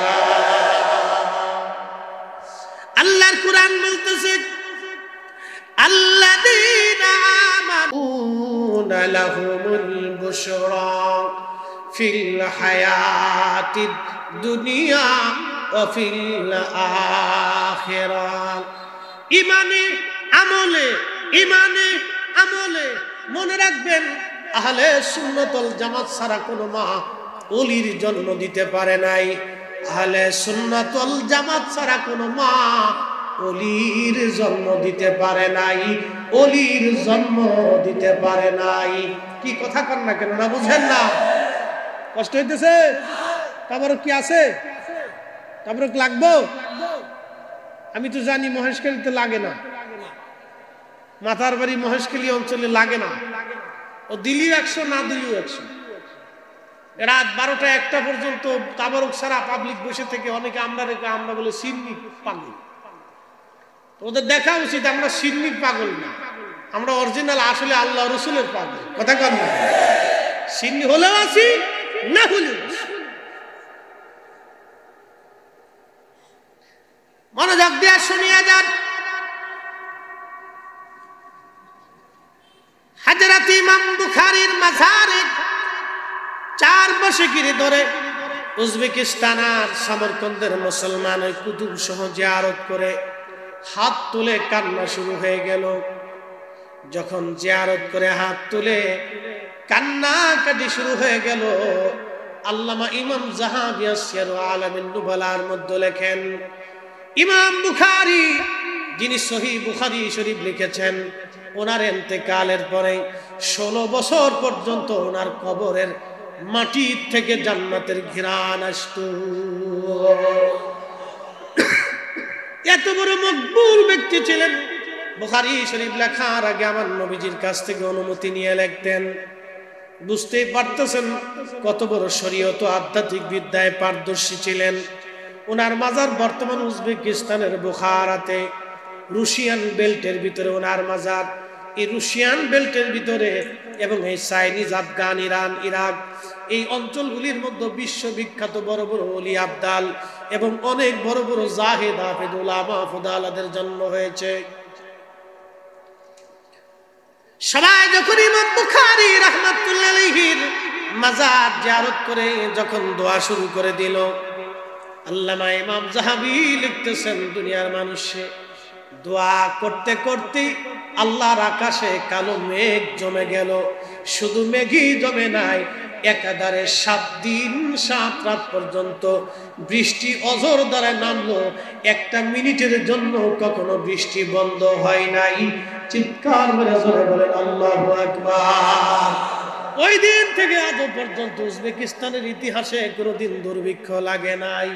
[SPEAKER 1] আল্লাহর কুরআন বলতেছে, আল্লাযীনা আমানু লাহুমুল বুশরা ফিল হায়াতিদ দুনিয়া ওয়া ফিল আখিরাহ। ঈমানে আমলে মনে রাখবেন, আহলে সুন্নাত ওয়াল জামাত ছাড়া কোনো মা ওলির জন্ম দিতে পারে নাই। আহলে সুন্নাত ওয়াল জামাত ছাড়া কোনো মা ওলির জন্ম দিতে পারে নাই, ওলির জন্ম দিতে পারে নাই। কি কথা কন না কেন? না বুঝেন না? কষ্ট হইতেছে? তারপর কি আছে? তারপর লাগবো? আমি তো জানি মহেশখালীতে লাগে না, মাথার বাড়ি মহেশখালী অঞ্চলে লাগে না। ও দিলিও 100, না দিলিও 100। রাত 12টা-1টা পর্যন্ত তাবারক সারা পাবলিক বসে থেকে অনেকে আমরা বলে সিন্নি পাগল। ওদের দেখা উচিত আমরা সিন্নি পাগল না, আমরা অরিজিনাল আসলে আল্লাহ রসুলের পাগল। কথা কন না? সিন্নি হলেও আছি, না হলেও মনোযোগ দিয়ে শুনিয়া যান। হযরত ইমাম বুখারীর মাজারে 4 বছর ঘিরে ধরে উজবেকিস্তান আর সমরকন্দের মুসলমান ওই কুতুব সহ জিয়ারত করে হাত তুলে কান্না শুরু হয়ে গেল। যখন জিয়ারত করে হাত তুলে কান্নাকাটি শুরু হয়ে গেল, আল্লামা ইমাম যাহাবী সিয়ারু আলামিন নুবালার মধ্যে লেখেন, ইমাম বুখারী যিনি সহিহ বুখারী শরীফ লিখেছেন, ওনার ইন্তেকালের পরে 16 বছর পর্যন্ত ওনার কবরের মাটির থেকে জান্নাতের ঘ্রাণ আসতো। এত বড় মকবুল ব্যক্তি ছিলেন। বুখারী শরীফ লেখার আগে আমার নবীজির কাছ থেকে অনুমতি নিয়ে লিখতেন। বুঝতেই পারতেছেন কত বড় শরীয়ত আধ্যাত্মিক বিদ্যায় পারদর্শী ছিলেন। ওনার মাজার বর্তমান উজবেকিস্তানের বুখারাতে, রুশিয়ান বেল্টের ভিতরে ওনার মাজার। এই রুশিয়ান বেল্টের ভিতরে এবং এই চাইনিজ, আফগান, ইরান, ইরাক এই অঞ্চলগুলির মধ্যে বিশ্ববিখ্যাত বড় বড় ওলি আবদাল এবং অনেক বড় বড় জাহেদ, হাফেজ, উলামা, ফুদালাদের জন্ম হয়েছে। সবাই যখন ইমাম বুখারী রাহমাতুল্লাহি আলাইহির মাজার জিয়ারত করে যখন দোয়া শুরু করে দিল, আল্লামা ইমাম যাহাবী লিখতেছেন, দুনিয়ার মানুষে দোয়া করতে করতে আল্লাহর আকাশে কালো মেঘ জমে গেল। শুধু মেঘই জমে নাই, একাধারে 7 দিন 7 রাত পর্যন্ত বৃষ্টি অঝোর দ্বারা নামলো। 1 মিনিটের জন্য কখনো বৃষ্টি বন্ধ হয় নাই। চিৎকার করে জোরে বলেন আল্লাহু আকবার। ওই দিন থেকে আজ পর্যন্ত উজবেকিস্তানের ইতিহাসে কোনোদিন দুর্ভিক্ষ লাগে নাই।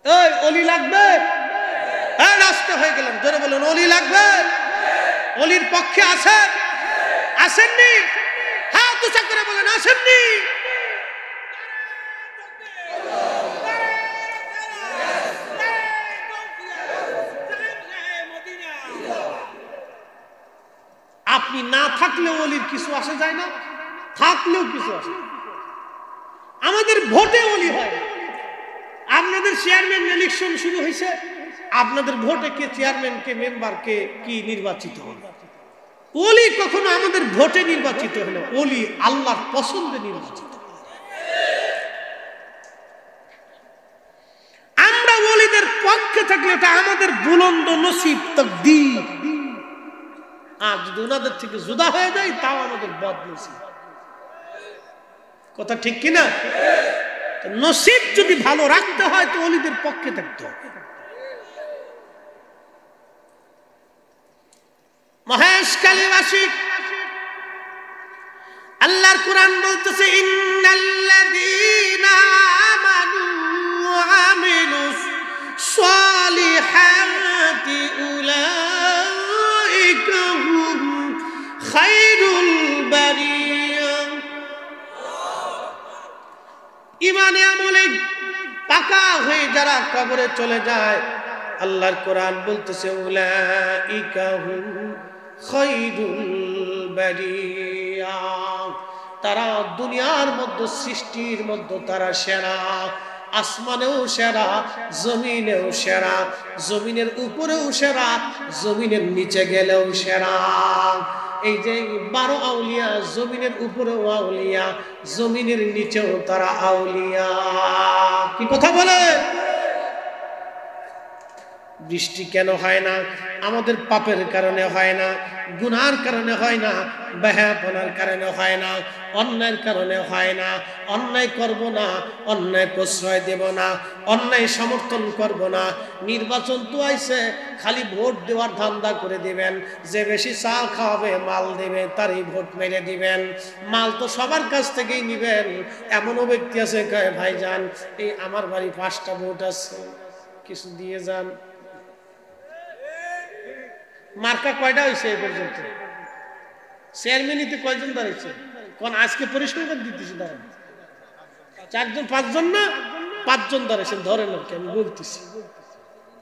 [SPEAKER 1] এই ওলি লাগবে? হ্যাঁ, নষ্ট হয়ে গেলাম। জোরে বলুন, ওলি লাগবে? ওলির পক্ষে আছেন? আসেননি? হ্যাঁ, তুষা করে বলেন আসেননি। আপনি না থাকলেও ওলির কিছু আসে যায় না, থাকলেও কিছু আসে। আমাদের ভোটে ওলি হয়। আপনাদের চেয়ারম্যান ইলেকশন শুরু হয়েছে, আপনাদের ভোটে কে চেয়ারম্যান, কে মেম্বার, কে কি নির্বাচিত হবে? ওলি কখনো আমাদের ভোটে নির্বাচিত হলো, ওলি আল্লাহর পছন্দে নির্বাচিত। আমরা ওলিদের পক্ষে থাকলে এটা আমাদের বুলন্দ নসিব, তাকদীর। আর যদি ওনাদের থেকে জুদা হয়ে যায় তাও আমাদের বদনসিব। কথা ঠিক কিনা? নসিব যদি ভালো রাখতে হয় তো ওলিদের পক্ষে থাকতে হবে। মহেশখালীবাসী, আল্লাহর কোরআন বলতেছে, ইন্নাল্লাযীনা আমানু ওয়া আমিলুস সালিহাতি উলাইকা হুম খায়রুল বারিয়া। ঈমানে আমলে পাকা হয়ে যারা কবরে চলে যায়, আল্লাহর কোরআন বলতেছে, উলাইকা হুম খায়রুল বারিয়া। তারা দুনিয়ার মধ্যে, সৃষ্টির মধ্যে তারা সেরা। আসমানেও সেরা, জমিনেও সেরা, জমিনের উপরেও সেরা, জমিনের নিচে গেলেও সেরা। এই যে 12 আউলিয়া, জমিনের উপরেও আউলিয়া, জমিনের নিচেও তারা আউলিয়া। কি কথা বলে? বৃষ্টি কেন হয় না? আমাদের পাপের কারণে হয় না, গুনার কারণে হয় না, বেহায়াপনার কারণে হয় না, অন্যায়ের কারণে হয় না। অন্যায় করব না, অন্যায় প্রশ্রয় দেব না, অন্যায় সমর্থন করব না। নির্বাচন তো আইছে, খালি ভোট দেওয়ার ধান্দা করে দিবেন। যে বেশি চা খাওয়াবে, মাল দেবে, তারই ভোট মেরে দিবেন। মাল তো সবার কাছ থেকেই নিবেন। এমনও ব্যক্তি আছে কয়, ভাইজান এই আমার বাড়ি 5টা ভোট আছে, কিছু দিয়ে যান। মার্কা কয়টা হয়েছে এ পর্যন্ত? চেয়ারম্যানিতে কয়জন দাঁড়িয়েছে? কোন আজকে পরিসংখ্যান দিতেছি, দাঁড়ান 4জন 5জন না 5জন দাঁড়িয়েছেন, ধরেন আর কি, আমি বলতেছি।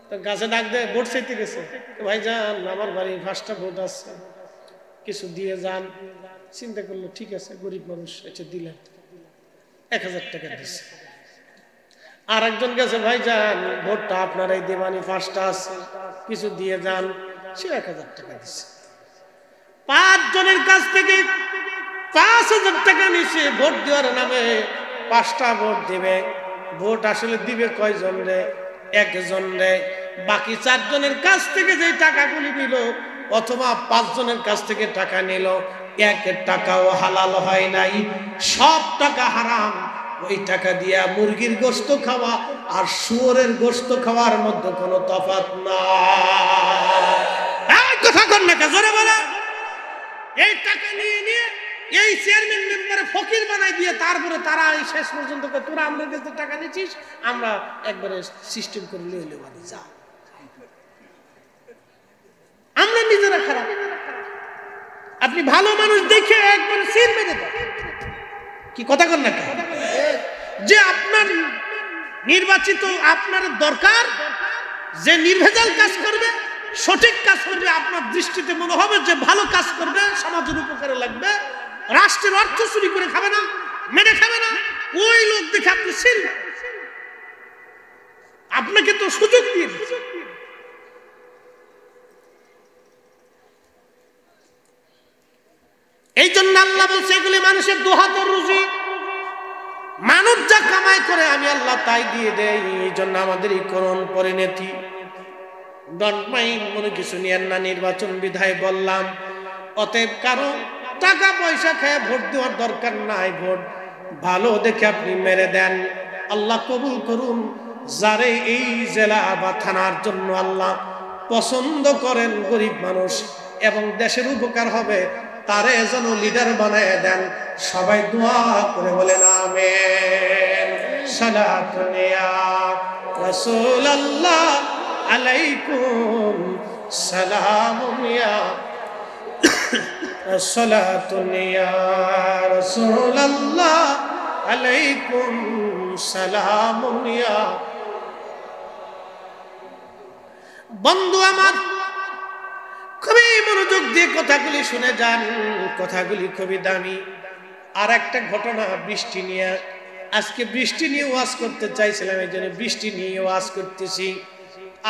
[SPEAKER 1] তো গাছে ডাক দেয়, ভোট চাইতে গেছে, ভাইজান আমার বাড়ি 5টা ভোট আছে, কিছু দিয়ে যান। চিন্তা করলো, ঠিক আছে, গরিব মানুষ, এটা দিলেন, 1000 টাকা দিচ্ছে। আর একজন গেছে, ভাইজান ভোটটা আপনারাই দেবানি, 5টা আছে, কিছু দিয়ে যান। সে 1000 টাকা দিচ্ছে। 5 জনের কাছ থেকে 5000 টাকা নিছে ভোট দেওয়ার নামে। 5টা ভোট দিবে। ভোট আসলে দিবে কয়জন রে? 1জন রে। বাকি 4 জনের কাছ থেকে যে টাকাগুলি নিল, অথবা 5 জনের কাছ থেকে টাকা নিল, 1 টাকাও হালাল হয় নাই, সব টাকা হারাম। ওই টাকা দিয়া মুরগির গোশত খাওয়া আর শুয়োরের গোশত খাওয়ার মধ্যে কোনো তফাৎ নাই। কথা কন না, জোরে বলে। এই টাকা নিয়ে এই চেয়ারম্যান মেম্বারে ফকির বানাই দিয়ে তারপরে তারা এই শেষ পর্যন্ত তোরা আমাদের কাছে টাকা নিচ্ছিস, আমরা একবারে সিস্টেম করে লইলে বানি যা, আমরা নিজেরা খারাপ। আপনি ভালো মানুষ দেখে একবার সিল মেরে দেন, কি কথা কর না যে আপনার নির্বাচিত আপনার দরকার, যে নির্ভেজাল কাজ করবে, সঠিক কাজ করবে, আপনার দৃষ্টিতে মনে হবে যে ভালো কাজ করবে, সমাজের উপকারে লাগবে, রাষ্ট্রের অর্থ চুরি করে খাবে না, মেরে খাবে না, ওই লোক দেখে আপনি সিল, আপনাকে তো সুযোগ দিয়ে দিচ্ছে। এই জন্য আল্লাহ বলছে এগুলি মানুষের দুহাতের রুজি, মানব যা কামাই করে আমি আল্লাহ তাই দিয়ে দেই। এই জন্য আমাদের এই করণ পরিণতি ডন্ট মাইন্ড, মনে কিছু নিয়েন না, নির্বাচন বিধায় বললাম। অতএব কারো টাকা পয়সা খেয়ে ভোট দেওয়ার দরকার নাই, ভোট ভালো দেখে আপনি মেরে দেন, আল্লাহ কবুল করুন। যারে এই জেলা বা থানার জন্য আল্লাহ পছন্দ করেন, গরিব মানুষ এবং দেশের উপকার হবে, তারে যেন লিডার বানায় দেন। সবাই দোয়া করে বলেন আমিন। সালাতুন ইয়া রাসূলুল্লাহ আলাইকুম সালামুন ইয়া সালাতুন ইয়া রাসূলুল্লাহ আলাইকুম সালামুন ইয়া। বন্ধু আমার, খুবই মনোযোগ দিয়ে কথাগুলি শুনে যান, কথাগুলি খুবই দামি। আর একটা ঘটনা বৃষ্টি নিয়ে, আজকে বৃষ্টি নিয়ে ওয়াজ করতে চাইছিলাম, এই জন্য বৃষ্টি নিয়ে ওয়াজ করতেছি।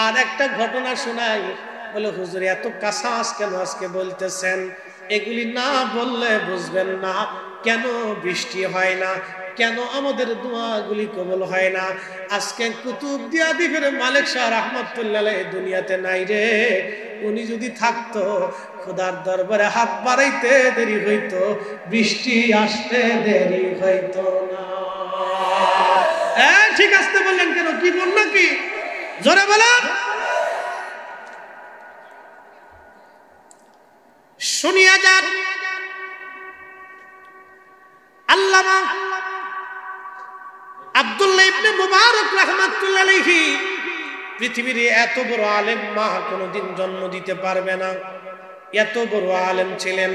[SPEAKER 1] আর একটা ঘটনা শোনাই, বলে হুজুর এত কাঁচা কেন আজকে বলতেছেন? এগুলি না বললে বুঝবেন না কেন বৃষ্টি হয় না, কেন আমাদের দোয়াগুলি কবুল হয় না। আজকে কুতুবদিয়া দ্বীপের মালিক শাহ রাহমাতুল্লাহ আলাইহি দুনিয়াতে নাই রে। উনি যদি থাকতো, খোদার দরবারে হাত বাড়াইতে দেরি হইতো, বৃষ্টি আসতে দেরি হইতো না। ঠিক আসতে বললেন কেন? কি বললো কি? জোরে বলেন। শুনিয়া যান, আল্লামা আব্দুল্লাহ ইবনে মুবারক রাহমাতুল্লাহ আলাইহি পৃথিবীর এত বড় আলেম মা কোনোদিন জন্ম দিতে পারবে না। এত বড় আলেম ছিলেন,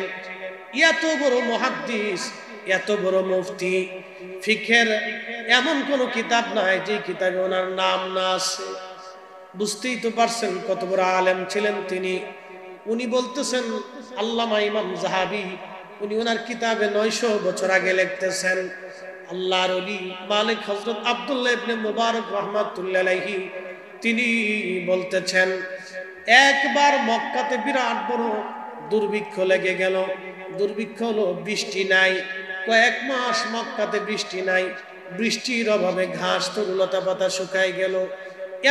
[SPEAKER 1] এত বড় মুহাদ্দিস, এত বড় মুফতি। ফিকহের এমন কোন কিতাব নাই যে কিতাবে ওনার নাম না আছে। বুঝতেই তো পারছেন কত বড় আলেম ছিলেন তিনি। উনি বলতেছেন, আল্লামা ইমাম যাহাবী, উনি ওনার কিতাবে 900 বছর আগে লিখতেছেন, আল্লাহর ওলি মালিক হযরত আব্দুল্লাহ ইবনে মুবারক রাহমাতুল্লাহ আলাইহি তিনি বলতেছেন, একবার মক্কাতে বিরাট বড় দুর্ভিক্ষ লেগে গেল। দুর্ভিক্ষ হলো বৃষ্টি নাই, কয়েক মাস মক্কাতে বৃষ্টি নাই। বৃষ্টির অভাবে ঘাস তরুলতা পাতা শুকায় গেল।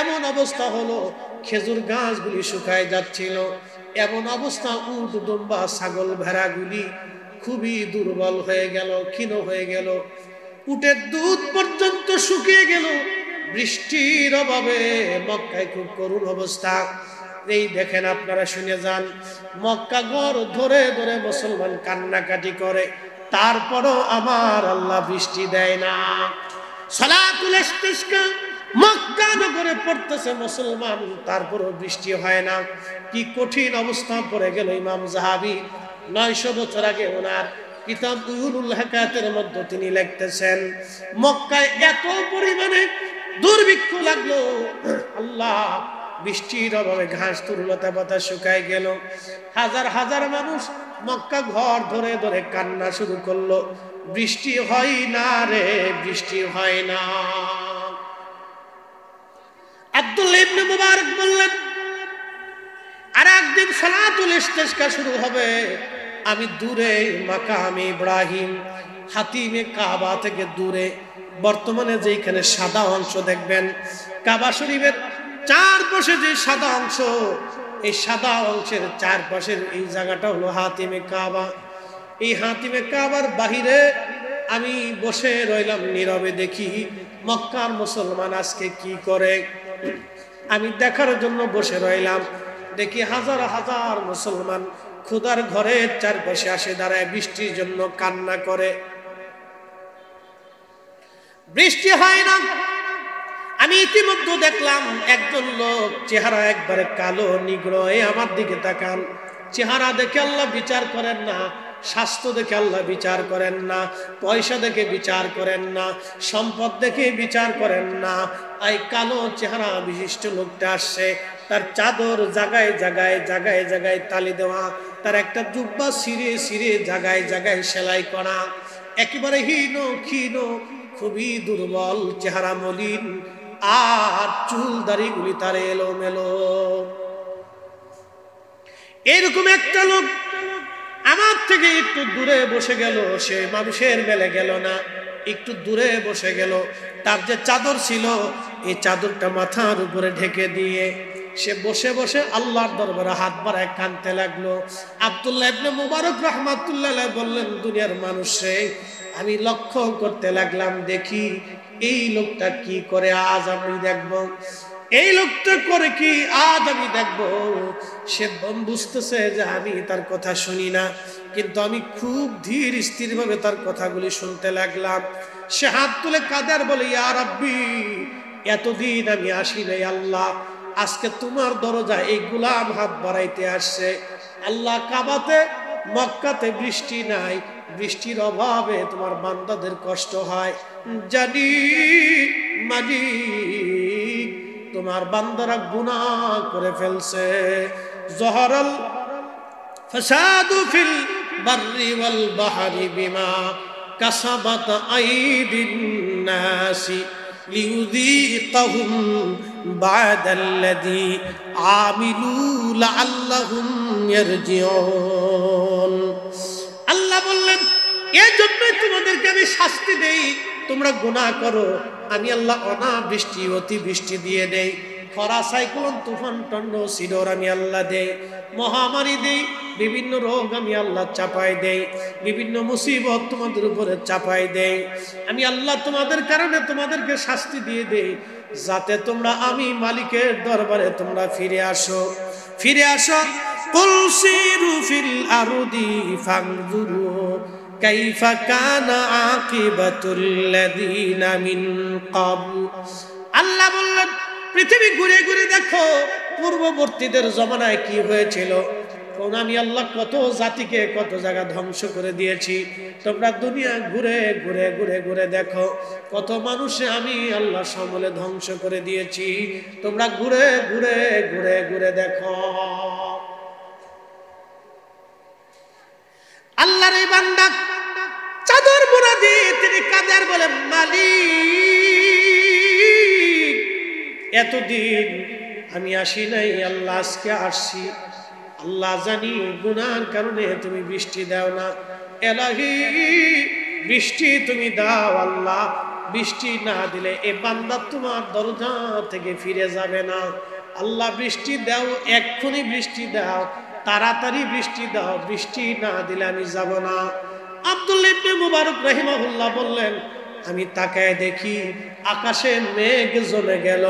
[SPEAKER 1] এমন অবস্থা হলো খেজুর গাছগুলি শুকায় যাচ্ছিল। এমন অবস্থা উট দুম্বা ছাগল ভেড়াগুলি খুবই দুর্বল হয়ে গেল, ক্ষীণ হয়ে গেল। উটের দুধ পর্যন্ত শুকিয়ে গেল বৃষ্টির অভাবে। মক্কায় খুব করুণ অবস্থা। এই দেখেন, আপনারা শুনে যান, মক্কা ঘর ধরে ধরে মুসলমান কান্নাকাটি করে, তারপরও আমার আল্লাহ বৃষ্টি দেয় না। সালাতুল ইস্তিসকা মক্কা নগরে পড়তেছে মুসলমান, তারপরও বৃষ্টি হয় না। কি কঠিন অবস্থা পড়ে গেল ইমাম যাহাবী। 900 বছর আগে ওনার কিতাব উলুল হাকায়াতের মধ্যে তিনি লিখতেছেন, মক্কায় এত পরিমাণে দুর্ভিক্ষ লাগলো, আল্লাহ বৃষ্টির অভাবে ঘাস তরুলতা পাতা শুকায় গেল। হাজার হাজার মানুষ মক্কা ঘর ধরে ধরে কান্না শুরু করলো, বৃষ্টি হয় না রে, বৃষ্টি হয় না। আব্দুল্লাহ ইবনে মুবারক বললেন, আর একদিন সালাতুল ইস্তিসকা শুরু হবে, আমি দূরে মাকামে ইব্রাহিম হাতিমে কাবা থেকে দূরে, বর্তমানে যেখানে সাদা অংশ দেখবেন কাবা শরীফের চারপাশে যে সাদা অংশ, এই সাদা অংশের চারপাশের এই জায়গাটা হলো হাতিমে কাবা। এই হাতিমে কাবার বাহিরে আমি বসে রইলাম নীরবে, দেখি মক্কার মুসলমান আজকে কি করে। আমি দেখার জন্য বসে রইলাম। দেখি হাজার হাজার মুসলমান খুদার ঘরের চারপাশে আসে দাঁড়ায়, বৃষ্টির জন্য কান্না করে। বৃষ্টি হয় না। আমি ইতিমধ্যে দেখলাম একজন লোক, চেহারা একবারে কালো নিগ্রো, আমার দিকে তাকান। চেহারা দেখে আল্লাহ বিচার করেন না, স্বাস্থ্য দেখে আল্লাহ বিচার করেন না, পয়সা দেখে বিচার করেন না, সম্পদ দেখে বিচার করেন না। এই কালো চেহারা বিশিষ্ট লোকটা আসছে, তার চাদর জায়গায় জায়গায় জায়গায় জায়গায় তালি দেওয়া, তার একটা জুব্বা সিরে সিরে জায়গায় জায়গায় সেলাই করা, একেবারে হীন ক্ষীণ, খুবই দুর্বল, চেহারা মলিন, আর চুল দাড়িগুলি তার এলোমেলো। এরকম একটা লোক আমার থেকে একটু দূরে বসে গেল। সে মানুষের মেলে গেল না, একটু দূরে বসে গেল। তার যে চাদর ছিল, এই চাদরটা মাথার উপরে ঢেকে দিয়ে সে বসে বসে আল্লাহর দরবারে হাত বাড়ায় কাঁদতে লাগলো। আব্দুল্লাহ ইবনে মুবারক রাহমাতুল্লাহ আলাইহি বললেন, দুনিয়ার মানুষে আমি লক্ষ্য করতে লাগলাম, দেখি এই লোকটা কি করে, আজ আমি দেখব এই লোকটা করে কি, আজ আমি দেখব। সে বুঝতেছে যে আমি তার কথা শুনি না, কিন্তু আমি খুব ধীর স্থির ভাবে তার কথাগুলি শুনতে লাগলাম। সে হাত তুলে কাঁদে আর বলে, ইয়া রাব্বি, এতদিন আমি আসি নাই আল্লাহ, আজকে তোমার দরজায় এই গোলাম হাত বাড়াইতে আসছে। আল্লাহ, কাবাতে মক্কাতে বৃষ্টি নাই, বৃষ্টির অভাবে তোমার বান্দাদের কষ্ট হয়, জানি মালিক তোমার বান্দারা গুনাহ করে ফেলছে। জহরাল ফাসাদু ফিল বাররি ওয়াল বাহরি বিমা কাসাবাত আইদিন নাসি লিউযীকাহুম বা'দাল্লাযী আমিলু লাআল্লাহুম ইয়ারজিউন। আল্লাহ বললেন, এই জন্যই তোমাদেরকে আমি শাস্তি দেই, তোমরা গুনাহ করো, আমি আল্লাহ অনাবৃষ্টি অতিবৃষ্টি দিয়ে দেই, খরা সাইক্লোন তুফান টন্ড সিডর আমি আল্লাহ দেই, মহামারী দেই, বিভিন্ন রোগ আমি আল্লাহ চাপাই দেই, বিভিন্ন মুসিবত তোমাদের উপরে চাপাই দেই। আমি আল্লাহ তোমাদের কারণে তোমাদেরকে শাস্তি দিয়ে দেই, যাতে তোমরা আমি মালিকের দরবারে তোমরা ফিরে আসো, ফিরে আসো। কুল সিরু ফিল আরদি ফানজুরু কাইফা কানা আকিবাতুল লাযিনা মিন ক্বাবল। আল্লাহ বললেন, পৃথিবী ঘুরে ঘুরে দেখো পূর্ববর্তীদের জমানায় কি হয়েছিল। কোন আমি আল্লাহ কত জাতিকে কত জায়গা ধ্বংস করে দিয়েছি। তোমরা দুনিয়া ঘুরে ঘুরে ঘুরে ঘুরে দেখো কত মানুষে আমি আল্লাহ সমলে ধ্বংস করে দিয়েছি। তোমরা ঘুরে ঘুরে ঘুরে ঘুরে দেখো। আল্লাহর এই বান্দা চাদর মোড়া দিয়ে তিনি কাঁদে আর বলে, মালিক এতদিন আমি আসি নাই আল্লাহ, আজকে আসছি আল্লাহ, জানি গুনাহর কারণে তুমি বৃষ্টি দাও না, এলাহি বৃষ্টি তুমি দাও আল্লাহ, বৃষ্টি না দিলে এ বান্দা তোমার দরজা থেকে ফিরে যাবে না। আল্লাহ বৃষ্টি দাও, এক্ষুনি বৃষ্টি দাও, তাড়াতাড়ি বৃষ্টি দাও, বৃষ্টি না দিলে আমি যাব না। আব্দুল্লাহ ইবনে মুবারক রাহিমাহুল্লাহ বললেন, আমি তাকায় দেখি আকাশে মেঘ জমে গেল,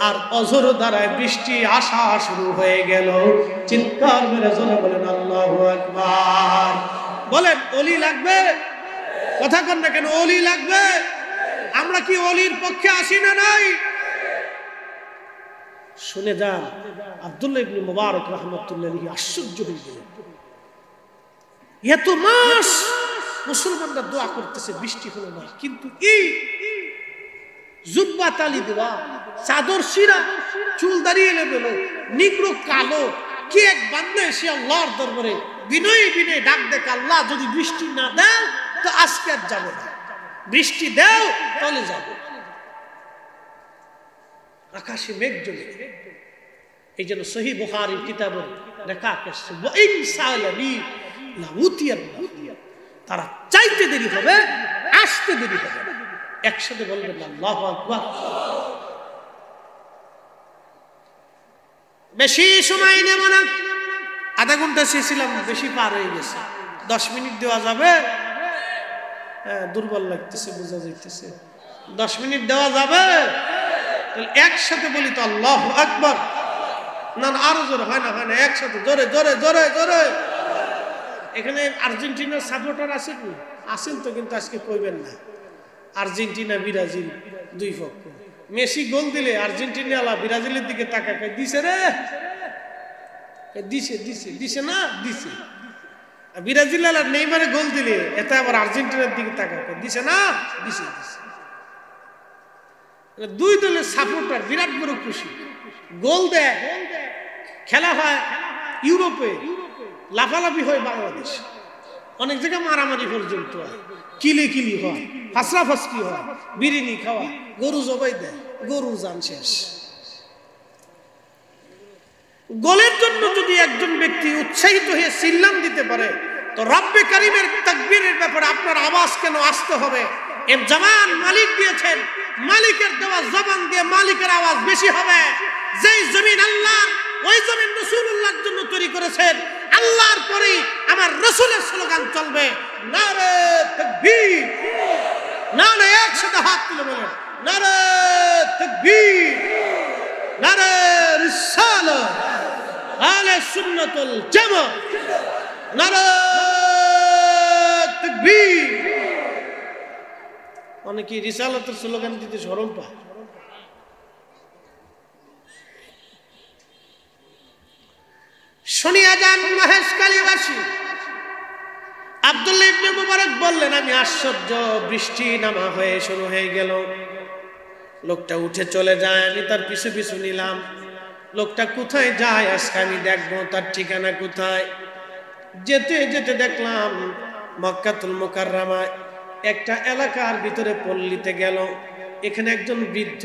[SPEAKER 1] আর অঝোর দ্বারায় বৃষ্টি আসা শুরু হয়ে গেল। চিৎকার মেরে জোরে বলেন আল্লাহু আকবার। বলেন, ওলি লাগবে? কথা কন না কেন, ওলি লাগবে? আমরা কি ওলির পক্ষে আসি না নাই? শুনে যান, আব্দুল্লাহ ইবনে মুবারক রাহমাতুল্লাহ আলাইহি আশ্চর্য হয়ে গেলেন। এত মাস মুসলমানরা দোয়া করতেছে, বৃষ্টি হলো না, কিন্তু এই জুব্বা তালি দেওয়া, চাদর শিরা, চুল দাঁড়িয়ে এলো, নিগ্রো কালো, কি এক বান্দা এসে আল্লাহর দরবারে বিনয়ী বিনয়ী ডাক দেখ, আল্লাহ যদি বৃষ্টি না দাও তো আজকে আর যাবো না, বৃষ্টি দাও তাহলে যাব। আকাশে মেঘ জমে, এই জন্য সহিহ বুখারীর কিতাবে লেখা আছে, তারা চাইতে দেরি হবে, আসতে দেরি হবে। একসাথে বলবেন আল্লাহু আকবার। বেশি সময় নেব না, আধা ঘন্টা চেয়েছিলাম, বেশি পার হয়ে গেছে। 10 মিনিট দেওয়া যাবে? হ্যাঁ, দুর্বল লাগতেছে, বোঝা যাইতেছে। 10 মিনিট দেওয়া যাবে? তাহলে একসাথে বলি তো আল্লাহু আকবার। না না আরো জোরে, হয় না একসাথে জোরে জোরে জোরে জোরে। এখানে আর্জেন্টিনার সাপোর্টার আছেন আছেন তো, কিন্তু আজকে কইবেন না। আর্জেন্টিনা ব্রাজিল দুই পক্ষ, মেসি গোল দিলে আর্জেন্টিনা ব্রাজিলের দিকে তাকায় দিছে রে, দিছে দিছে দিছে না দিছে। ব্রাজিল আর নেইমারে গোল দিলে এটা আবার আর্জেন্টিনার দিকে তাকায় দিছে না দিছে দিছে। দুই দলের সাপোর্টার বিরাট বড় খুশি, গোল দেয়, খেলা হয় ইউরোপে, লাফালাফি হয় বাংলাদেশ, অনেক জায়গায় মারামারি পর্যন্ত হয়, কিলি কিলি হয়, ফাঁসরাফাঁসকি হয়, বিরিয়ানি খাওয়া, গরু জবাই দেয়, গরু জান শেষ। গোলের জন্য যদি একজন ব্যক্তি উৎসাহিত হয়ে সিল্লাম দিতে পারে, তো রব্বে কারিমের তাকবীরের ব্যাপারে আপনার আওয়াজ কেন আসতে হবে? এর জবান মালিক দিয়েছেন, মালিকের দেওয়া জবান দিয়ে মালিকের আওয়াজ বেশি হবে। যেই জমিন আল্লাহ, ওই জমিন রাসূলুল্লাহর জন্য তৈরি করেছেন, আল্লাহর পরেই আমার রাসূলের স্লোগান চলবে, নারে তাকবীর, নারে একসাথে হাত তুলে বলেন নারে তাকবীর, নারে রিসালাত, আহলে সুন্নাতুল জামাত, নারে তাকবীর। অনেকে রিসালাতের স্লোগান দিতে শরম পায়। শুনিয়া যান মহেশখালীবাসী, আব্দুল্লাহ ইবনে মুবারক বললেন, আমি আশ্চর্য, বৃষ্টি নামা হয়ে শুরু হয়ে গেল। লোকটা উঠে চলে যায়, আমি তার পিছু পিছু নিলাম। লোকটা কোথায় যায় আজকে আমি দেখবো, তার ঠিকানা কোথায়। যেতে যেতে দেখলাম মক্কাতুল মুকাররমায় একটা এলাকার ভিতরে পল্লীতে গেল। এখানে একজন বৃদ্ধ,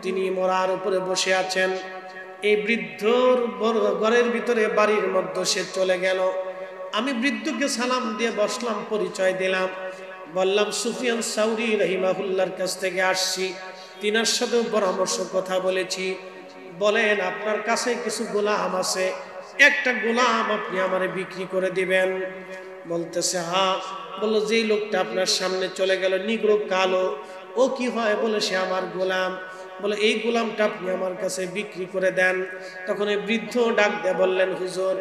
[SPEAKER 1] তিনি মরার উপরে বসে আছেন। এই বৃদ্ধর ঘরের ভিতরে বাড়ির মধ্যে সে চলে গেল। আমি বৃদ্ধকে সালাম দিয়ে বসলাম, পরিচয় দিলাম, বললাম সুফিয়ান সাউরি রাহিমাহুল্লাহর কাছ থেকে আসছি, তিনার সাথেও পরামর্শ কথা বলেছি। বলেন আপনার কাছে কিছু গোলাম আছে, একটা গোলাম আপনি আমারে বিক্রি করে দিবেন। বলতেছে হ্যাঁ। বললো যেই লোকটা আপনার সামনে চলে গেল, নিগ্রো কালো, ও কি হয়? বলে সে আমার গোলাম। বলে এই গোলামটা আপনি আমার কাছে বিক্রি করে দেন। তখন এই বৃদ্ধ ডাক দিয়ে বললেন, হুজুর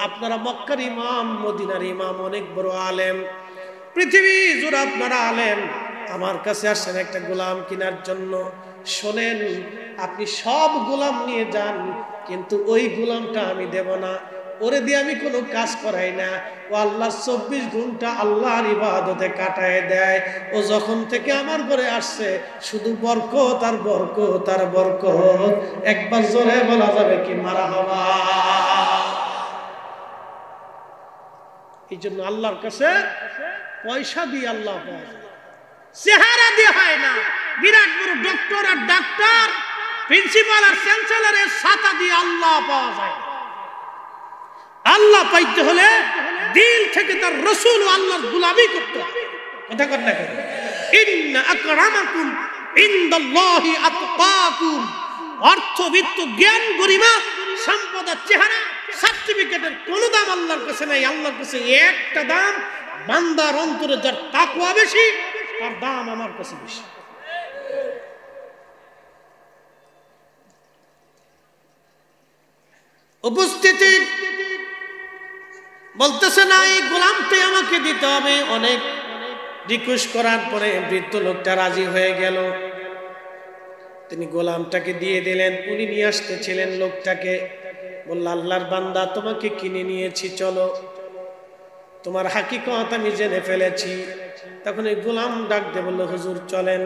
[SPEAKER 1] আপনারা মক্কার ইমাম, মদিনার ইমাম, অনেক বড় আলেম, পৃথিবী জুড়ে আপনারা আলেম, আমার কাছে আসেন একটা গোলাম কেনার জন্য। শোনেন, আপনি সব গোলাম নিয়ে যান, কিন্তু ওই গোলামটা আমি দেব না, ওরে দিয়ে আমি কোনো কাজ করাই না। ও আল্লাহ 24 ঘন্টা আল্লাহর ইবাদতে কাটায় দেয়। ও যখন থেকে আমার ঘরে আসছে শুধু বরকত আর বরকত আর বরকত। একবার জোরে বলা যাবে কি মারহাবা? এই জন্য আল্লাহর কাছে পয়সা দিয়ে আল্লাহ পাওয়া যায়, চেহারা দিয়ে হয় না। বিরাট বড় ডক্টর আর ডাক্তার, প্রিন্সিপাল আর চ্যান্সেলরের ছাতা দিয়ে আল্লাহ পাওয়া যায়। আল্লাহ পাইতে হলে দিল থেকে তার রাসূল ও আল্লাহর গোলামি করতে হবে। কথা কর না কেন? ইন্না আকরামাকুম ইনদাল্লাহি আতকাকুম। অর্থ, বিত্ত, জ্ঞান, গরিমা, সম্পদ, চেহারা, সার্টিফিকেটের কোনো দাম আল্লাহর কাছে নাই। আল্লাহর কাছে একটা দাম, বান্দার অন্তরে যার তাকওয়া বেশি, তার দাম আমার কাছে বেশি। উপস্থিতি বলতেছে না এই গোলামটি আমাকে দিতে হবে। অনেক রিকোয়েস্ট করার পরে বৃদ্ধ লোকটা রাজি হয়ে গেল। তিনি গোলামটাকে দিয়ে দিলেন। উনি নিয়ে আসতেছিলেন লোকটাকে। বলল, আল্লাহর বান্দা, তোমাকে কিনে নিয়েছি, চলো, তোমার হাকিকত আমি জেনে ফেলেছি। তখন এই গোলাম ডাক দিয়ে বলল, হুজুর চলেন।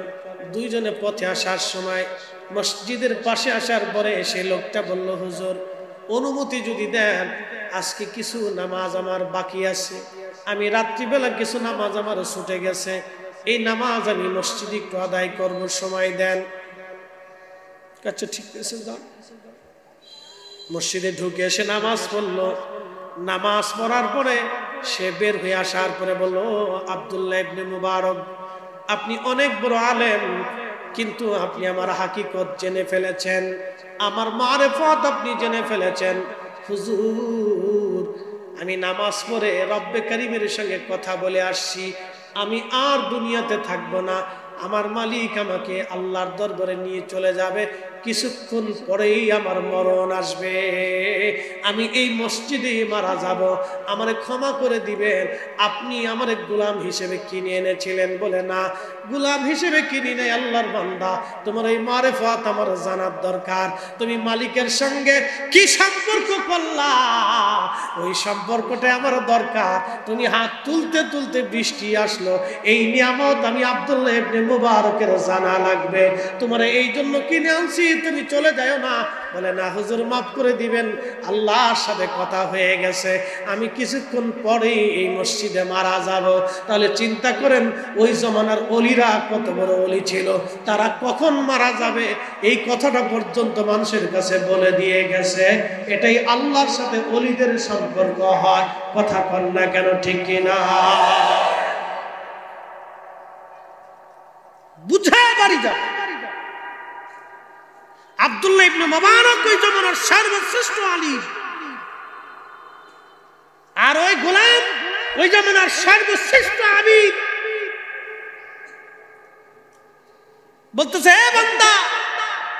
[SPEAKER 1] দুইজনে পথে আসার সময় মসজিদের পাশে আসার পরে সেই লোকটা বলল, হুজুর অনুমতি যদি দেন, আজকে কিছু নামাজ আমার বাকি আছে, আমি রাত্রিবেলা কিছু নামাজ আমার ছুটে গেছে, এই নামাজ আমি মসজিদে একটু আদায় করবো, সময় দেন। আচ্ছা ঠিক আছে, যান। মসজিদে ঢুকে এসে নামাজ পড়লো। নামাজ পড়ার পরে সে বের হয়ে আসার পরে বলল, আব্দুল্লাহ ইবনে মুবারক, আপনি অনেক বড় আলেম, কিন্তু আপনি আমার হাকিকত জেনে ফেলেছেন, আমার মারিফত আপনি জেনে ফেলেছেন। হুজুর আমি নামাজ পড়ে রব্বে কারিমের সঙ্গে কথা বলে আসছি, আমি আর দুনিয়াতে থাকবো না, আমার মালিক আমাকে আল্লাহর দরবারে নিয়ে চলে যাবে, কিছুক্ষণ পরেই আমার মরণ আসবে, আমি এই মসজিদে মারা যাব, আমারে ক্ষমা করে দিবেন, আপনি আমারে গোলাম হিসেবে কিনে এনেছিলেন? বলে না, গোলাম হিসেবে কিনি নাই আল্লাহর বান্দা, তোমার এই মারিফাত আমার জানার দরকার, তুমি মালিকের সঙ্গে কি সম্পর্ক করলা ওই সম্পর্কটা আমার দরকার। তুমি হাত তুলতে তুলতে বৃষ্টি আসলো, এই নিয়ামত আমি আব্দুল্লাহ ইবনে মুবারকের জানা লাগবে, তোমার এই জন্য কিনে আনছি, তুমি চলে যাও না। বলে না হুজুর মাফ করে দিবেন, আল্লাহর সাথে কথা হয়ে গেছে, আমি কিছুক্ষণ পরেই এই মসজিদে মারা যাব। তাহলে চিন্তা করেন ওই জমানার ওলিরা কত বড় ওলি ছিল, তারা কখন মারা যাবে এই কথাটা পর্যন্ত মানুষের কাছে বলে দিয়ে গেছে। এটাই আল্লাহর সাথে ওলিদের সম্পর্ক হয়, কথা কন না কেন, ঠিক কিনা? বুঝা বাড়ি যাবে। আব্দুল্লাহ ইবনে মুবারক ওই জমানার সর্বশ্রেষ্ঠ আলিম, আর ওই গোলাম ওই জমানার সর্বশ্রেষ্ঠ আবিদ। বলতেছে, হে বান্দা,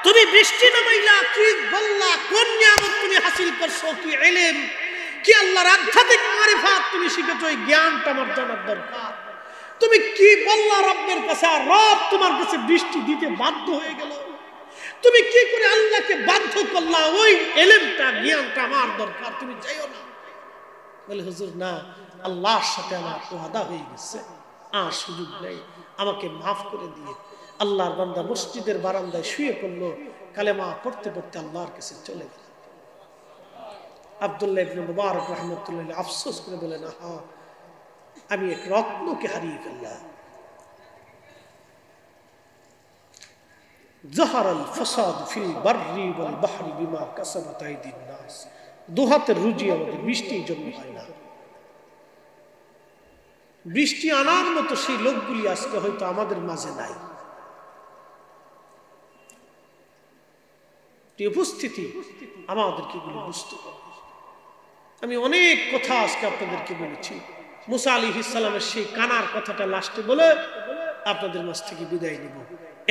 [SPEAKER 1] তুমি বৃষ্টি নামাইলা, কি বললা, কোন নিয়ামত তুমি হাসিল করছো, কি ইলম, কি আল্লাহর আধ্যাত্মিক মারিফাত তুমি শিখেছো, এই জ্ঞানটা আমার জানার দরকার। তুমি কি বললা রব্বের কাছে, আর রব তোমার কাছে বৃষ্টি দিতে বাধ্য হয়ে গেল, তুমি কি করে আল্লাহকে বাধ্য করলা, ওই ইলমটা জ্ঞানটা আমার দরকার, তুমি যাইও না। বলে হুজুর না, আল্লাহর সাথে আমার ওয়াদা হয়ে গেছে, আর সুযোগ নেই, আমাকে মাফ করে দিয়ে। আল্লাহর বান্দা মসজিদের বারান্দায় শুয়ে পড়লো, কালেমা পড়তে পড়তে আল্লাহর কাছে চলে গেল। আব্দুল্লাহ ইবনে মুবারক রাহমাতুল্লাহ আফসোস করে বলেন, হ্যাঁ, আমি এক রত্নকে হারিয়ে ফেললাম। যাহারাল ফাসাদ ফিল বাররি ওয়াল বাহরি বিমা কাসাবাত আইদিন নাস। দুহাতের রুজি আমাদের বৃষ্টির জন্য হয় না। বৃষ্টি আনার মতো সেই লোকগুলি আজকে হয়তো আমাদের মাঝে নাই। উপস্থিতি আমাদেরকে এগুলো বুঝতে হবে। আমি অনেক কথা আজকে আপনাদেরকে বলেছি। মুসা আলাইহিস সালামের সেই কানার কথাটা লাস্টে বলে আপনাদের মাঝ থেকে বিদায় নিব।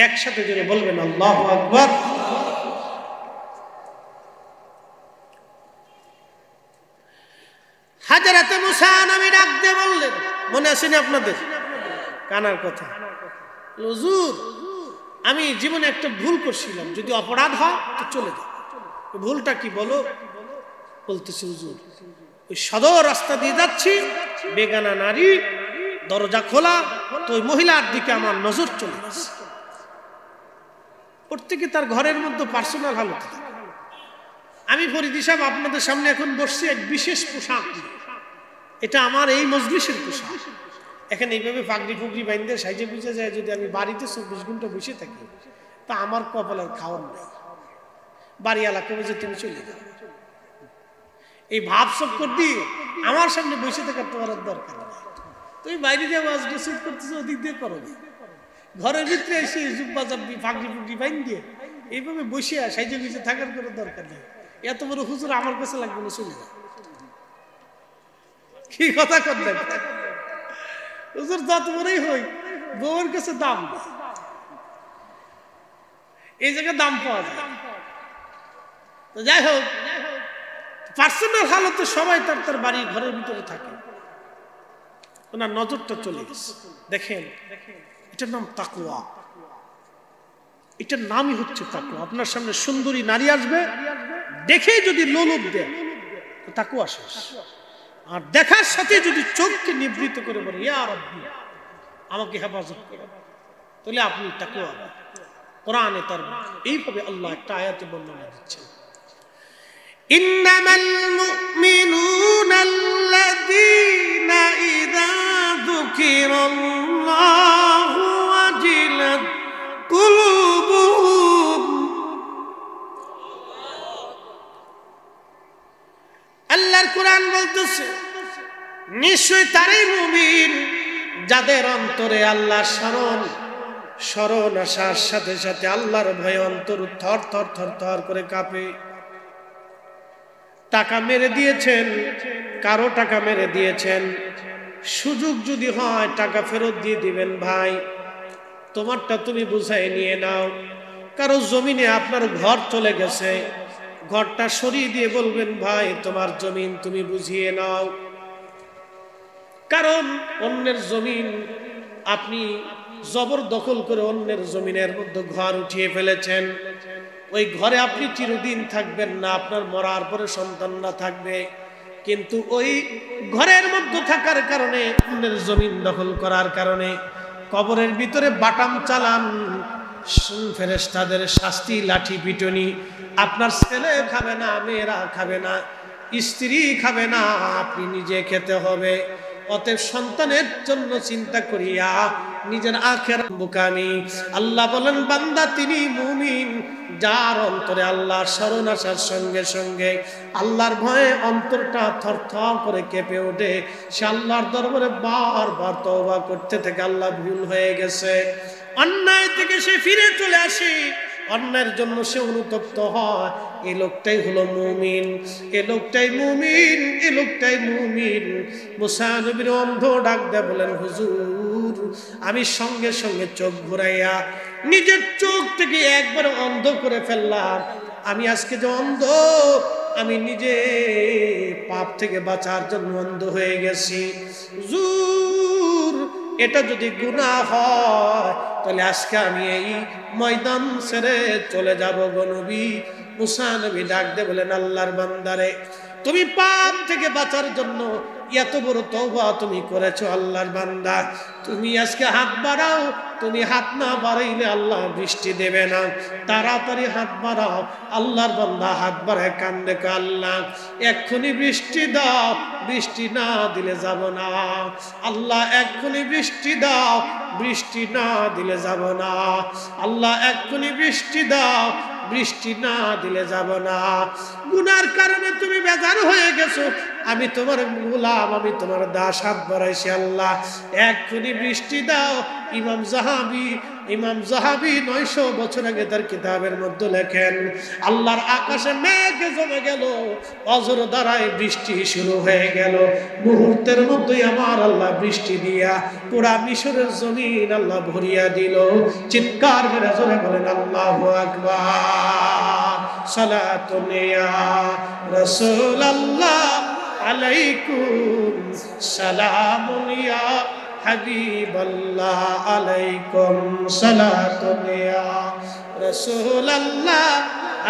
[SPEAKER 1] একসাথে জোরে বলবেন আল্লাহু আকবার। হাজরাতে মুসা নবী ডাক দিয়ে বললেন, মনে আছে না আপনাদের কানার কথা? হুজুর, আমি জীবনে একটা ভুল করছিলাম, যদি অপরাধ হয় তো চলে যাও। ভুলটা কি বলো? বলতেছে, হুজুর, ওই সদর রাস্তা দিয়ে যাচ্ছি, বেগানা নারী, দরজা খোলা, তো ওই মহিলার দিকে আমার নজর চলে গেছে। প্রত্যেকে তার ঘরের মধ্যে পার্সোনাল হালত। আমি ফরিদি সাহেব আপনাদের সামনে এখন বসছি এক বিশেষ পোশাক, এটা আমার এই মজলিসের পোশাক। এখানে এইভাবে পাগড়ি ফুগড়ি বাইন্দে সাইজে বুঝে যায়, যদি আমি বাড়িতে 24 ঘন্টা বসে থাকি তা আমার কপালের খাওয়ার নেই। বাড়ি এলাকা বুঝে তুমি চলে যাও, এই ভাব সব করবি, আমার সামনে বসে থাকার তোমার দরকার নেই। তুমি বাইরে দিয়ে ওয়াজ নসিহত করতেছো, ওদিক দিয়ে করো, ঘরের ভিতরে এসে জুব্বা জাব্বি পাগড়ি ফুগড়ি বাইন দিয়ে এইভাবে বসে সাইজে বুঝে থাকার কোনো দরকার নেই। এত বড় হুজুর আমার কাছে লাগবে না, চলে যাও। কি কথা করলেন? হুজুর যত বড়ই হই, বউয়ের কাছে দাম নেই, এই জায়গায় দাম পাওয়া যায়। তো যাই হোক, পার্সোনাল হালতে সবাই তার তার বাড়ি ঘরের ভিতরে থাকে, ওনার নজরটা চলে গেছে। দেখেন, এটার নাম তাকওয়া, এটার নামই হচ্ছে তাকওয়া। আপনার সামনে সুন্দরী নারী আসবে, দেখেই যদি লোলুপ দেয় তো তাকওয়া শেষ। আর দেখার সাথে যদি চোখকে নিবৃত করে বলে ইয়া রাব্বি আমাকে হেফাজত করো, তাহলে আপনি তাকওয়া। কোরআনে তার এইভাবে আল্লাহ একটা আয়াতে বর্ণনা দিচ্ছেন, ইন্নামাল মুমিনুনা আল্লাযীনা ইযা যুকিরাল্লাহু ওয়াজিলাত কুলুবুহুম। আল্লাহর কোরআন বলতেছে, নিশ্চয় তারাই মুমিন যাদের অন্তরে আল্লাহর স্মরণ আসার সাথে সাথে আল্লাহর ভয়ে অন্তর থর থর থর থর করে কাঁপে। টাকা মেরে দিয়েছেন, কারো টাকা মেরে দিয়েছেন, সুযোগ যদি হয় টাকা ফেরত দিয়ে দিবেন ভাই। তোমারটা তুমি বুঝাই নিয়ে নাও। কারো জমিনে আপনার ঘর চলে গেছে, ঘরটা সরিয়ে দিয়ে বলবেন ভাই তোমার জমিন তুমি বুঝিয়ে নাও। কারণ অন্যের জমিন আপনি জবরদখল করে অন্যের জমিনের মধ্যে ঘর উঠিয়ে ফেলেছেন, ওই ঘরে আপনি চিরদিন থাকবেন না, আপনার মরার পরে সন্তানরা থাকবে। কিন্তু ওই ঘরের মধ্যে থাকার কারণে, অন্যের জমিন দখল করার কারণে কবরের ভিতরে বাটাম চালান, ফেরেশতাদের শাস্তি, লাঠি পিটনি। আপনার ছেলে খাবে না, মেয়েরা খাবে না, স্ত্রী খাবে না, আপনি নিজে খেতে হবে। অতএব সন্তানের জন্য চিন্তা করিয়া নিজের আখিরাত বুকামি। আল্লাহ বলেন বান্দা তিনি মুমিন যার অন্তরে আল্লাহর শরণ আসার সঙ্গে সঙ্গে আল্লাহর ভয়ে অন্তরটা থরথর করে কেঁপে ওঠে। সে আল্লাহর দরবারে বারবার তওবা করতে থাকে, আল্লাহ ভুল হয়ে গেছে, অন্যায় থেকে সে ফিরে চলে আসে, অন্যের জন্য সে অনুতপ্ত হয়। এই লোকটাই হলো মুমিন, এই লোকটাই মুমিন, এই লোকটাই মুমিন। মুসা নবীর অন্ধ ডাক দেয়, বলেন হুজুর আমি সঙ্গে সঙ্গে চোখ ঘুরাইয়া নিজের চোখ থেকে একবার অন্ধ করে ফেললাম। আমি আজকে যে অন্ধ, আমি নিজে পাপ থেকে বাঁচার জন্য অন্ধ হয়ে গেছি। হুজুর এটা যদি গুনাহ হয় তাহলে আজকে আমি এই ময়দান ছেড়ে চলে যাব গো নবী। মুসা নবী ডাক দে বলেন আল্লাহর বান্দারে, তুমি পাপ থেকে বাঁচার জন্য এত বড় তওবা তুমি করেছো আল্লাহর বান্দা, তুমি আজকে হাত বাড়াও। তুমি হাত না বাড়াইলে আল্লাহ বৃষ্টি দেবে না, তাড়াতাড়ি হাত বাড়াও। আল্লাহর বান্দা হাত বাড়ায় কান্দে, আল্লাহ এক্ষুনি বৃষ্টি দাও, বৃষ্টি না দিলে যাব না। আল্লাহ এক্ষুনি বৃষ্টি দাও, বৃষ্টি না দিলে যাব না। আল্লাহ এক্ষুনি বৃষ্টি দাও, বৃষ্টি না দিলে যাব না। গুনার কারণে তুমি বেজার হয়ে গেছো, আমি তোমার গোলাম, আমি তোমার দাস, হাত বাড়াইছি। আল্লাহ এক্ষুনি বৃষ্টি দাও। ইমাম জাহাবি 900 বছর আগে তার কিতাবের মধ্যে লেখেন, আল্লাহর আকাশে মেঘ জমে গেল, অজর দ্বারায় বৃষ্টি শুরু হয়ে গেল। মুহূর্তের মধ্যেই আমার আল্লাহ বৃষ্টি দিয়া পুরা মিশরের জমিন আল্লাহ ভরিয়া দিল। চিৎকার মেরে জোরে বলেন আল্লাহু আকবার। সালাতুন ইয়া রাসূলুল্লাহ আলাইকুম, সালামুন ইয়া হাবিবাল্লাহ আলাইকুম, সালাতুন ইয়া রাসূলুল্লাহ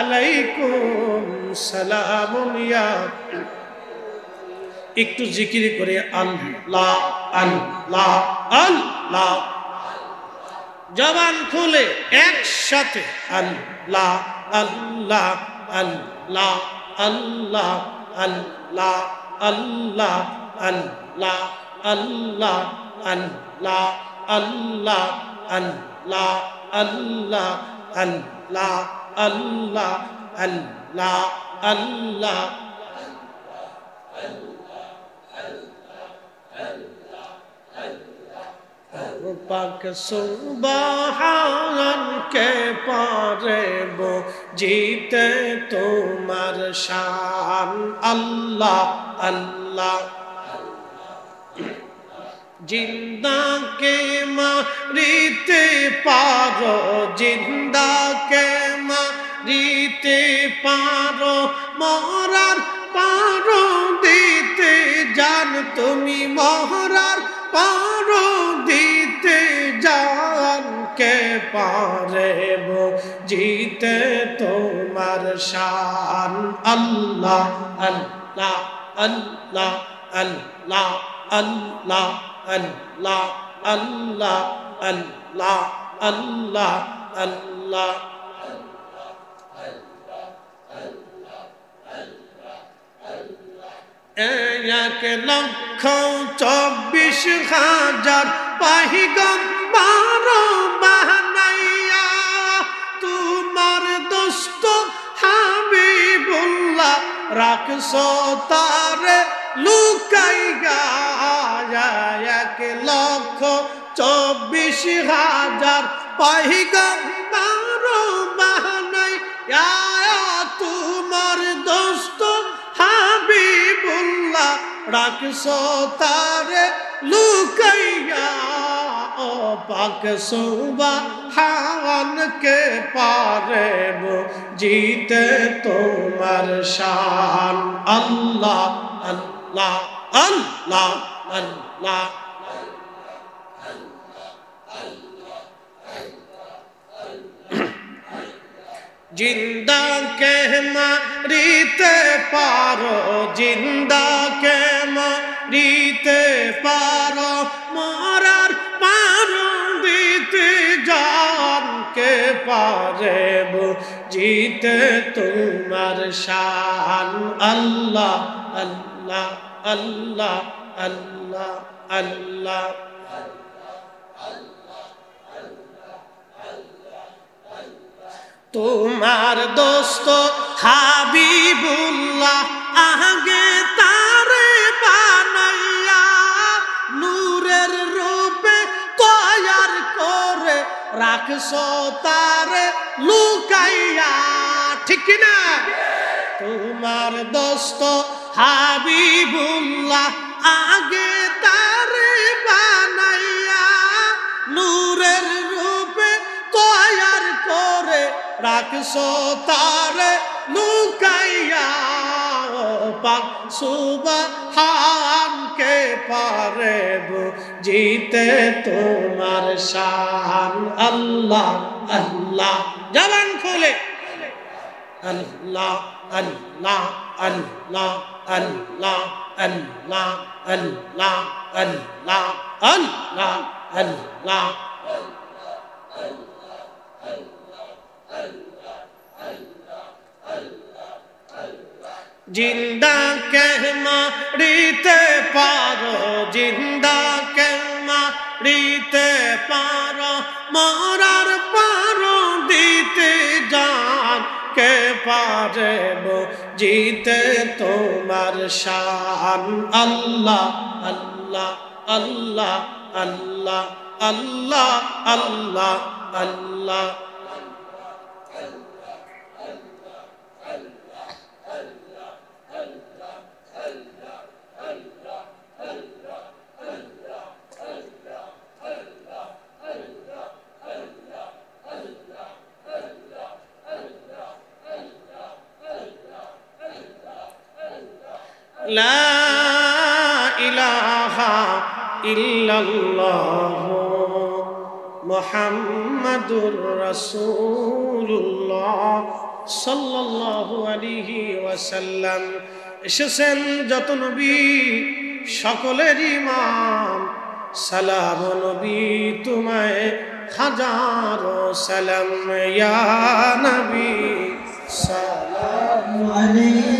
[SPEAKER 1] আলাইকুম, সালামুন ইয়া। একটু জিকির করে আল্লাহ আল্লাহ আল্লাহ, জবান খুলে একসাথে আল্লাহ আল্লাহ আল্লাহ আল্লাহ আল্লাহ আল্লাহ আল্লাহ আল্লাহ আল্লাহ আল্লাহ আল্লাহ আল্লাহ আল্লাহ আল্লাহ আল্লাহ আল্লাহ। পাক সুবহান কে পারে বো জিতে তোমার শান। আল্লাহ আল্লাহ জিন্দা কে মারিতে পারো, জিন্দা কে মারিতে পারো, মরার পারো দিতে জান তুমি, মরার পারো দিতে জান। কে পারে বো জিতে তোমার শান। আল্লাহ আল্লাহ আল্লাহ আল্লাহ আল্লাহ আল্লাহ আল্লাহ আল্লাহ আল্লাহ আল্লাহ। এক লক্ষ 24,000 পয়গম্বর বানাইয়া তোমার দোস্ত হাবিবুল্লাহ রাখছো তারে লুকাইয়া। 1,24,000 পয়গম্বর বানাইয়া তোমার দোস্ত হাবিবুল্লাহ রাখছো তারে লুকাইয়া। ও পাক সুবহান কে পারে জিতে তোমার শান আল্লাহ আল্লাহ আল্লাহ আল্লাহ जिंदा के मारीते पारो जिंदा के मारीते पारो मारार पारो दीते जान के पारे बो जीते तुम्हार शान अल्लाह अल्लाह अल्लाह अल्लाह अल्लाह तुम्हार दोस्त हाबिबुल्लाह आगे तारे बानाया नूरेर रूपे तैयार करे राखसो तारे लुकाइया ठीक ना तुम्हार दोस्त हाबिबुल्लाह आगे तारे बानाया नूरेर रूपे तैयार करे राखसो तारे लुकाइया पाक सुबहान के पारे जीते तुम्हार शान अल्लाह अल्लाह जबान खोले अल्लाह अल्लाह अल्लाह अल्लाह अल्लाह अल्लाह अल्लाह अल्लाह अल्लाह जिंदा कहमा रीते पारो जिंदा कहमा रीते पारो मारार पारो दीते जान के पारे बो जीते तुम्हार शान अल्लाह अल्लाह अल्लाह अल्लाह अल्लाह अल्लाह अल्लाह ला इलाहा इल्लल्लाह मुहम्मदुर रसूलुल्लाह सल्लल्लाहु अलैहि वसल्लम এসেছেন যত নবী সকলের ইমাম সালাম নবী তোমায় হাজারো সালাম ইয়া নবী সালাম আলাইহি